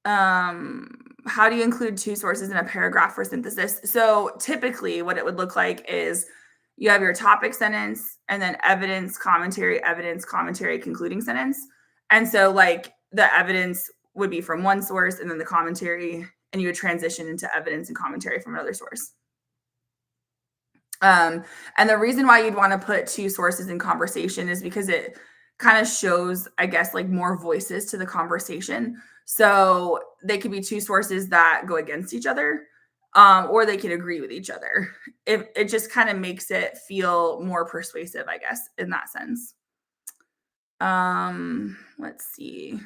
How do you include 2 sources in a paragraph for synthesis? So typically what it would look like is you have your topic sentence and then evidence, commentary, concluding sentence. And so like the evidence would be from one source and then the commentary, and you would transition into evidence and commentary from another source. And the reason why you'd want to put 2 sources in conversation is because it kind of shows, I guess, like more voices to the conversation. So they could be 2 sources that go against each other, or they could agree with each other. It just kind of makes it feel more persuasive, I guess, in that sense. Let's see.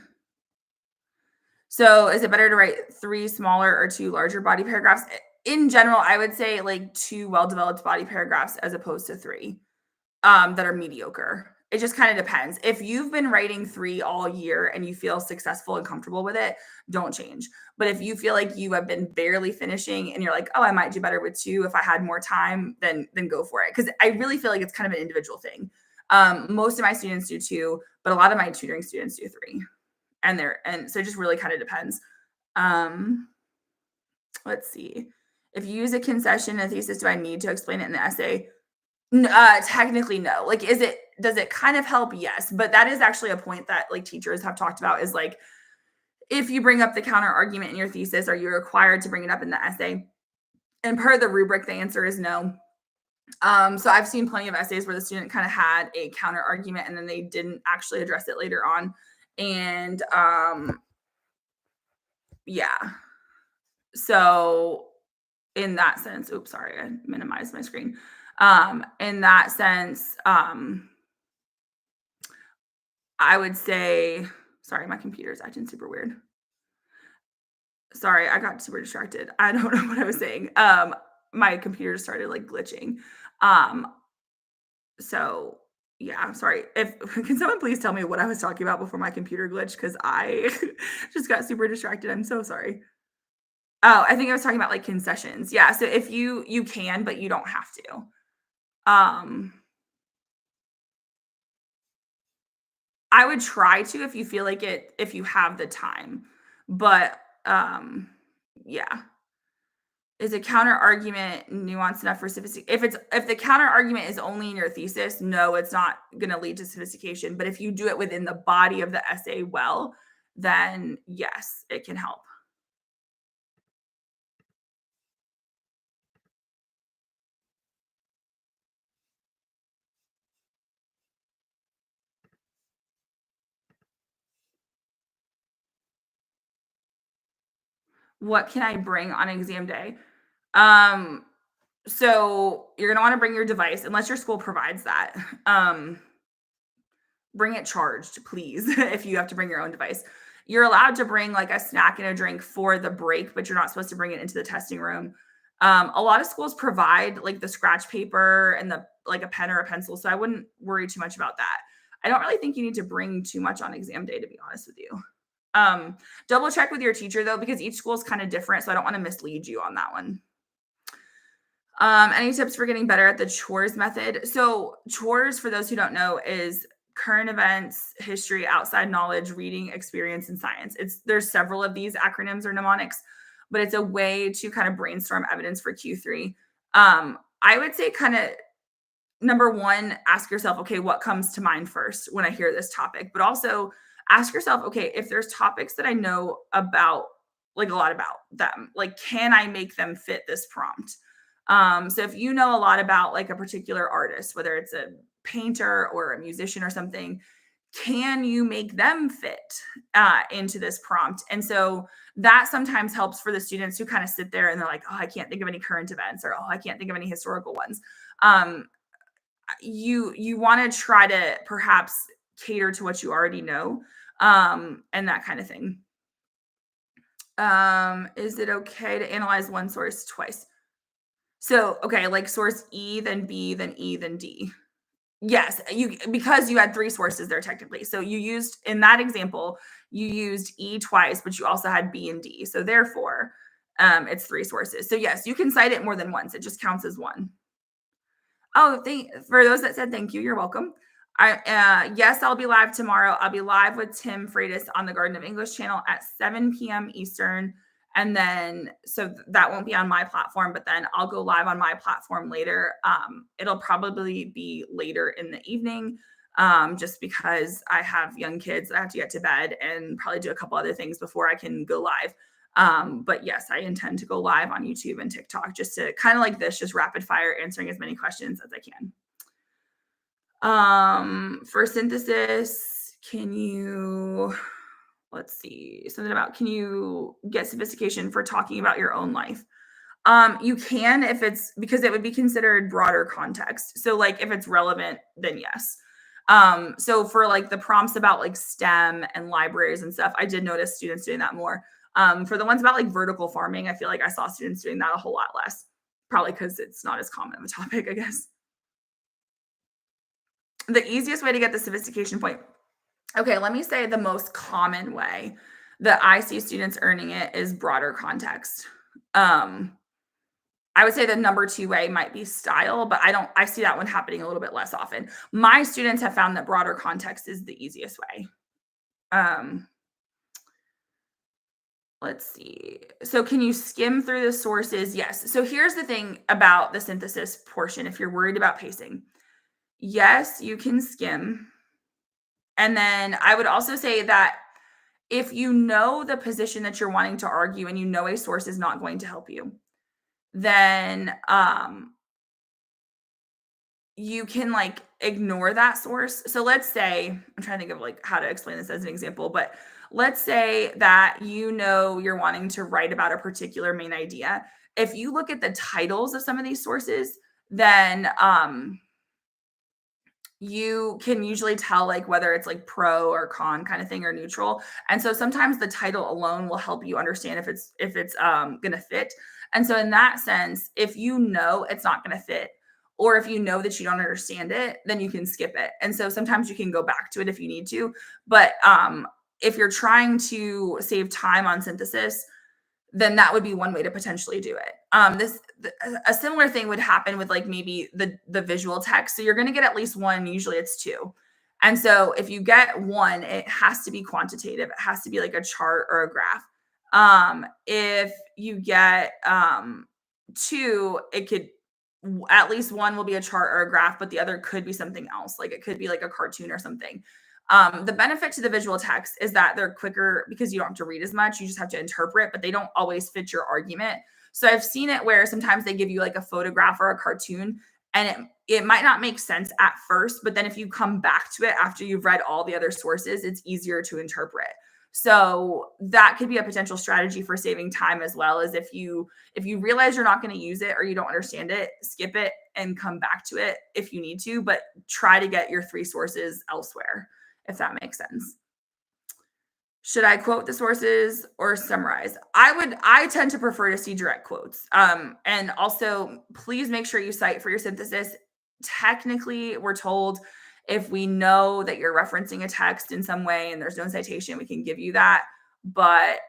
So is it better to write 3 smaller or 2 larger body paragraphs? In general, I would say like 2 well-developed body paragraphs as opposed to 3 that are mediocre. It just kind of depends. If you've been writing 3 all year and you feel successful and comfortable with it, don't change. But if you feel like you have been barely finishing and you're like, oh, I might do better with 2 if I had more time, then go for it. Because I really feel like it's kind of an individual thing. Most of my students do 2, but a lot of my tutoring students do 3. And so it just really kind of depends. Let's see. If you use a concession in a thesis, do I need to explain it in the essay? Technically, no. Like, does it kind of help? Yes. But that is actually a point that like teachers have talked about is like, if you bring up the counter argument in your thesis, are you required to bring it up in the essay? And per the rubric, the answer is no. So I've seen plenty of essays where the student kind of had a counter argument and then they didn't actually address it later on. And yeah. So in that sense, oops, sorry, I minimized my screen. In that sense, I would say, sorry, my computer's acting super weird. Sorry, I got super distracted. I don't know what I was saying. My computer started like glitching. Um, so yeah, sorry. If can someone please tell me what I was talking about before my computer glitched? Because I just got super distracted. I'm so sorry. Oh, I think I was talking about like concessions. Yeah. So if you can, but you don't have to. Um, I would try to if you feel like it, if you have the time. But yeah. Is a counter argument nuanced enough for sophistication? If the counter argument is only in your thesis, no, it's not going to lead to sophistication. But if you do it within the body of the essay well, then yes, it can help. What can I bring on exam day? Um, so you're going to want to bring your device unless your school provides that. Bring it charged, please, if you have to bring your own device. You're allowed to bring like a snack and a drink for the break, but you're not supposed to bring it into the testing room. A lot of schools provide like the scratch paper and the like a pen or a pencil, so I wouldn't worry too much about that. I don't really think you need to bring too much on exam day, to be honest with you. Double check with your teacher though, because each school is kind of different, so I don't want to mislead you on that one. Any tips for getting better at the chores method? So, chores, for those who don't know, is current events, history, outside knowledge, reading, experience, and science. There's several of these acronyms or mnemonics, but it's a way to kind of brainstorm evidence for Q3. I would say kind of number one, ask yourself, okay, what comes to mind first when I hear this topic? But also ask yourself, okay, if there's topics that I know about, like a lot about them, like, can I make them fit this prompt? So if you know a lot about like a particular artist, whether it's a painter or a musician or something, can you make them fit into this prompt? And so that sometimes helps for the students who kind of sit there and they're like, oh, I can't think of any current events, or oh, I can't think of any historical ones. Um, you want to try to perhaps cater to what you already know, and that kind of thing. Is it okay to analyze one source twice? So, okay, like source E, then B, then E, then D. Yes, you, because you had 3 sources there technically. So you used, in that example, you used E twice, but you also had B and D. So therefore, it's 3 sources. So yes, you can cite it more than once. It just counts as one. Oh, for those that said thank you, you're welcome. Yes, I'll be live tomorrow. I'll be live with Tim Freitas on the Garden of English channel at 7 p.m. Eastern. And then, so that won't be on my platform, but then I'll go live on my platform later. It'll probably be later in the evening, just because I have young kids that I have to get to bed and probably do a couple other things before I can go live. But yes, I intend to go live on YouTube and TikTok just to kind of like this, just rapid fire answering as many questions as I can. For synthesis, can you, let's see, something about, can you get sophistication for talking about your own life? You can, if it's, because it would be considered broader context. So like if it's relevant, then yes. So for like the prompts about like STEM and libraries and stuff, I did notice students doing that more. For the ones about like vertical farming, I feel like I saw students doing that a whole lot less, probably because it's not as common of a topic, I guess. The easiest way to get the sophistication point. Okay, let me say the most common way that I see students earning it is broader context. Um, I would say the number 2 way might be style, but I see that one happening a little bit less often. My students have found that broader context is the easiest way. Um, Let's see. So can you skim through the sources? Yes. So here's the thing about the synthesis portion if you're worried about pacing. Yes, you can skim. And then I would also say that if you know the position that you're wanting to argue and you know a source is not going to help you, then you can like ignore that source. So let's say, I'm trying to think of like how to explain this as an example, but let's say that you know you're wanting to write about a particular main idea. If you look at the titles of some of these sources, then you can usually tell like whether it's like pro or con kind of thing or neutral. And so sometimes the title alone will help you understand if it's going to fit. And so in that sense, if you know it's not going to fit or if you know that you don't understand it, then you can skip it. And so sometimes you can go back to it if you need to. But if you're trying to save time on synthesis, then that would be one way to potentially do it. A similar thing would happen with like maybe the visual text. So you're going to get at least one. Usually it's two. And so if you get one, it has to be quantitative. It has to be like a chart or a graph. If you get two, it could at least one will be a chart or a graph, but the other could be something else. Like it could be like a cartoon or something. The benefit to the visual text is that they're quicker because you don't have to read as much. You just have to interpret, but they don't always fit your argument. So I've seen it where sometimes they give you like a photograph or a cartoon and it might not make sense at first, but then if you come back to it after you've read all the other sources, it's easier to interpret. So that could be a potential strategy for saving time as well as if you realize you're not going to use it or you don't understand it, skip it and come back to it if you need to, but try to get your three sources elsewhere, if that makes sense. Should I quote the sources or summarize? I tend to prefer to see direct quotes. And also please make sure you cite for your synthesis. Technically, we're told if we know that you're referencing a text in some way and there's no citation, we can give you that, but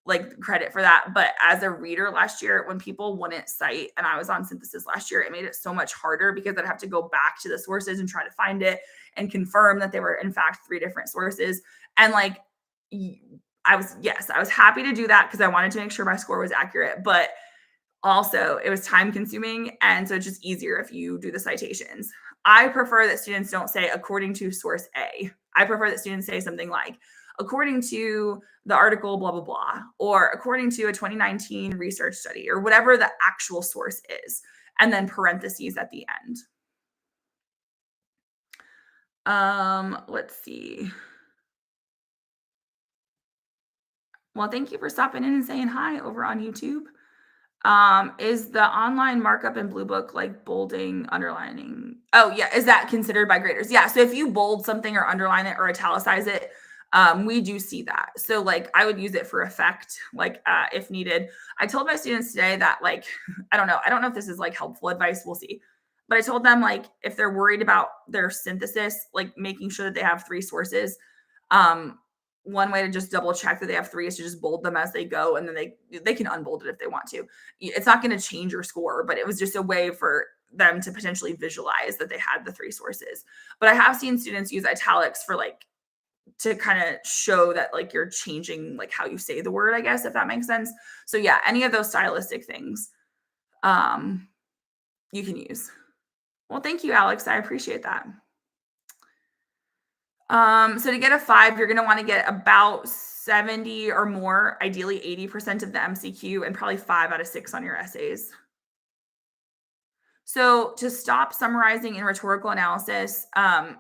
like credit for that. But as a reader last year, when people wouldn't cite and I was on synthesis last year, it made it so much harder because I'd have to go back to the sources and try to find it and confirm that they were in fact three different sources. And like I was happy to do that because I wanted to make sure my score was accurate, but also it was time consuming. And so it's just easier if you do the citations. I prefer that students don't say according to source A. I prefer that students say something like according to the article, blah, blah, blah, or according to a 2019 research study or whatever the actual source is, and then parentheses at the end. Let's see. Well, thank you for stopping in and saying hi over on YouTube. Is the online markup in Blue Book like bolding, underlining? Oh, yeah. Is that considered by graders? Yeah. So if you bold something or underline it or italicize it, we do see that. So like I would use it for effect, like if needed. I told my students today that like, I don't know if this is like helpful advice. We'll see. But I told them like if they're worried about their synthesis, like making sure that they have three sources, um, one way to just double check that they have three is to just bold them as they go, and then they can unbold it if they want to. It's not going to change your score, but it was just a way for them to potentially visualize that they had the three sources. But I have seen students use italics for like to kind of show that like you're changing like how you say the word, I guess, if that makes sense. So yeah, any of those stylistic things you can use. Well, thank you, Alex. I appreciate that. So to get a 5, you're going to want to get about 70 or more, ideally 80% of the MCQ and probably 5 out of 6 on your essays. So to stop summarizing in rhetorical analysis,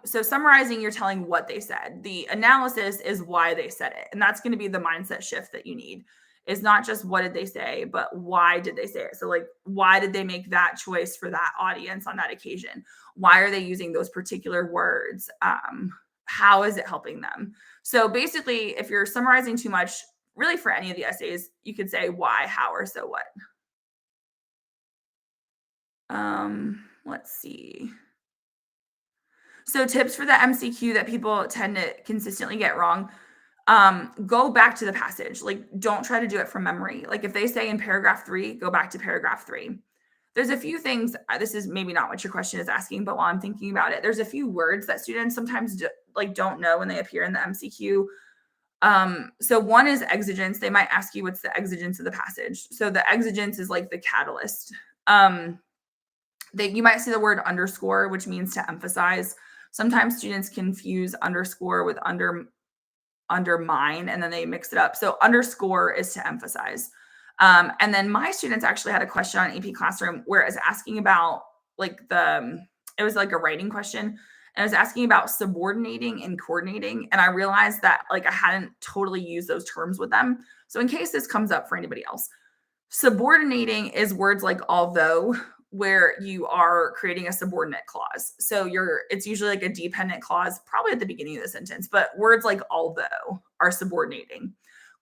so summarizing, you're telling what they said. The analysis is why they said it. And that's going to be the mindset shift that you need. Is not just what did they say, but why did they say it? So like, why did they make that choice for that audience on that occasion? Why are they using those particular words? How is it helping them? So basically, if you're summarizing too much, really for any of the essays, you could say why, how, or so what. Let's see. So tips for the MCQ that people tend to consistently get wrong. Go back to the passage. Like, don't try to do it from memory. Like if they say in paragraph 3, go back to paragraph 3. There's a few things, this is maybe not what your question is asking, but while I'm thinking about it, there's a few words that students sometimes don't know when they appear in the MCQ. So one is exigence. They might ask you what's the exigence of the passage. So the exigence is like the catalyst. You might see the word underscore, which means to emphasize. Sometimes students confuse underscore with undermine, and then they mix it up. So underscore is to emphasize. And then my students actually had a question on AP Classroom where it was asking about like it was like a writing question. And I was asking about subordinating and coordinating. And I realized that like I hadn't totally used those terms with them. So in case this comes up for anybody else, subordinating is words like although, where you are creating a subordinate clause. So it's usually like a dependent clause, probably at the beginning of the sentence, but words like although are subordinating.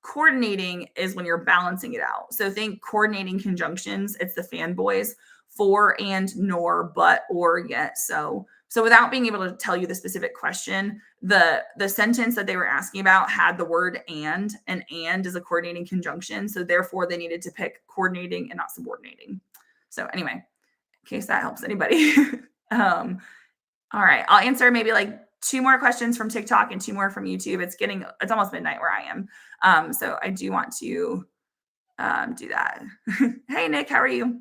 Coordinating is when you're balancing it out. So think coordinating conjunctions. It's the fanboys: for, and, nor, but, or, yet, so. So without being able to tell you the specific question, the sentence that they were asking about had the word and is a coordinating conjunction. So therefore they needed to pick coordinating and not subordinating. So anyway, in case that helps anybody. All right. I'll answer maybe like 2 more questions from TikTok and 2 more from YouTube. It's almost midnight where I am. So I do want to do that. Hey, Nick, how are you?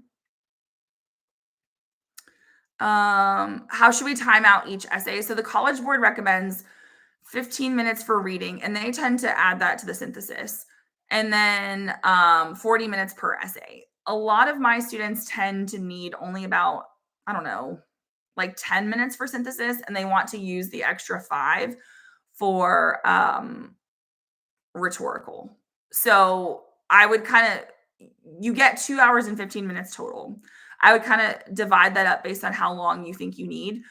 How should we time out each essay? So the College Board recommends 15 minutes for reading, and they tend to add that to the synthesis. And then 40 minutes per essay. A lot of my students tend to need only about, I don't know, like 10 minutes for synthesis, and they want to use the extra 5 for rhetorical. So I would you get 2 hours and 15 minutes total. I would kind of divide that up based on how long you think you need.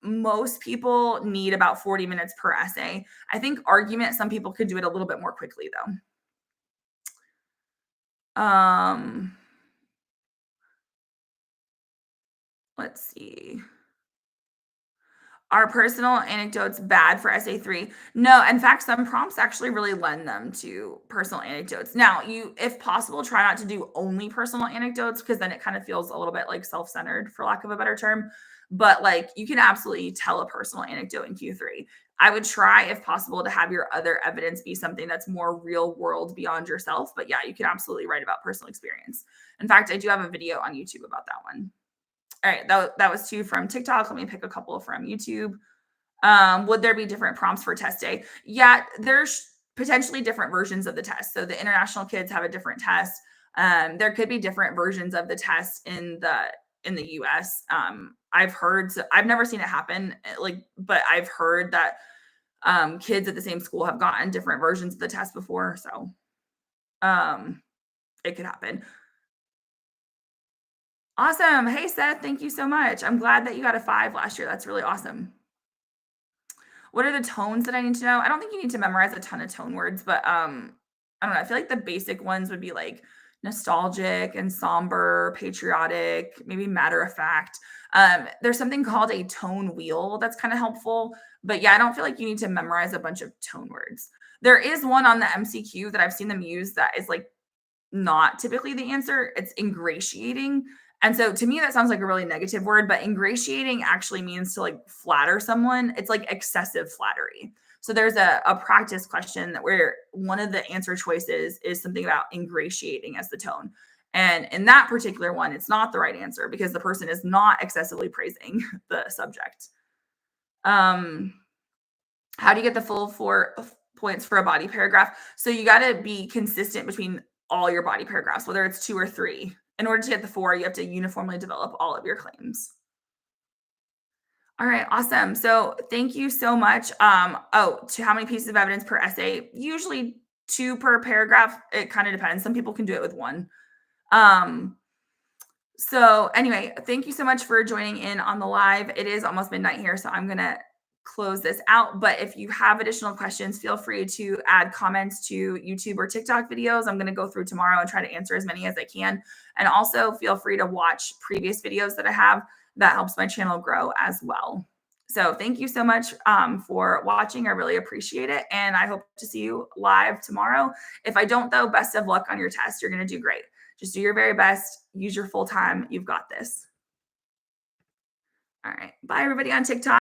Most people need about 40 minutes per essay. I think argument, some people could do it a little bit more quickly though. Let's see. Are personal anecdotes bad for essay 3? No, in fact, some prompts actually really lend them to personal anecdotes. Now, if possible, try not to do only personal anecdotes, because then it kind of feels a little bit like self-centered, for lack of a better term. But like you can absolutely tell a personal anecdote in Q3. I would try, if possible, to have your other evidence be something that's more real world beyond yourself. But yeah, you can absolutely write about personal experience. In fact, I do have a video on YouTube about that one. All right, that was 2 from TikTok. Let me pick a couple from YouTube. Would there be different prompts for test day? Yeah, there's potentially different versions of the test. So the international kids have a different test. There could be different versions of the test in the US. I've heard, so I've never seen it happen, but I've heard that kids at the same school have gotten different versions of the test before. So it could happen. Awesome. Hey, Seth, thank you so much. I'm glad that you got a 5 last year. That's really awesome. What are the tones that I need to know? I don't think you need to memorize a ton of tone words, but I don't know. I feel like the basic ones would be like nostalgic and somber, patriotic, maybe matter of fact. There's something called a tone wheel that's kind of helpful. But yeah, I don't feel like you need to memorize a bunch of tone words. There is one on the MCQ that I've seen them use that is like not typically the answer. It's ingratiating. And so to me, that sounds like a really negative word, but ingratiating actually means to like flatter someone. It's like excessive flattery. So there's a practice question where one of the answer choices is something about ingratiating as the tone. And in that particular one, it's not the right answer because the person is not excessively praising the subject. How do you get the full 4 points for a body paragraph? So you got to be consistent between all your body paragraphs, whether it's 2 or 3. In order to get the 4, you have to uniformly develop all of your claims. All right, awesome. So thank you so much. To how many pieces of evidence per essay? Usually 2 per paragraph. It kind of depends. Some people can do it with 1. So anyway, thank you so much for joining in on the live. It is almost midnight here, so I'm going to close this out. But if you have additional questions, feel free to add comments to YouTube or TikTok videos. I'm going to go through tomorrow and try to answer as many as I can. And also feel free to watch previous videos that I have. That helps my channel grow as well. So thank you so much for watching. I really appreciate it. And I hope to see you live tomorrow. If I don't, though, best of luck on your test. You're going to do great. Just do your very best. Use your full time. You've got this. All right. Bye, everybody on TikTok.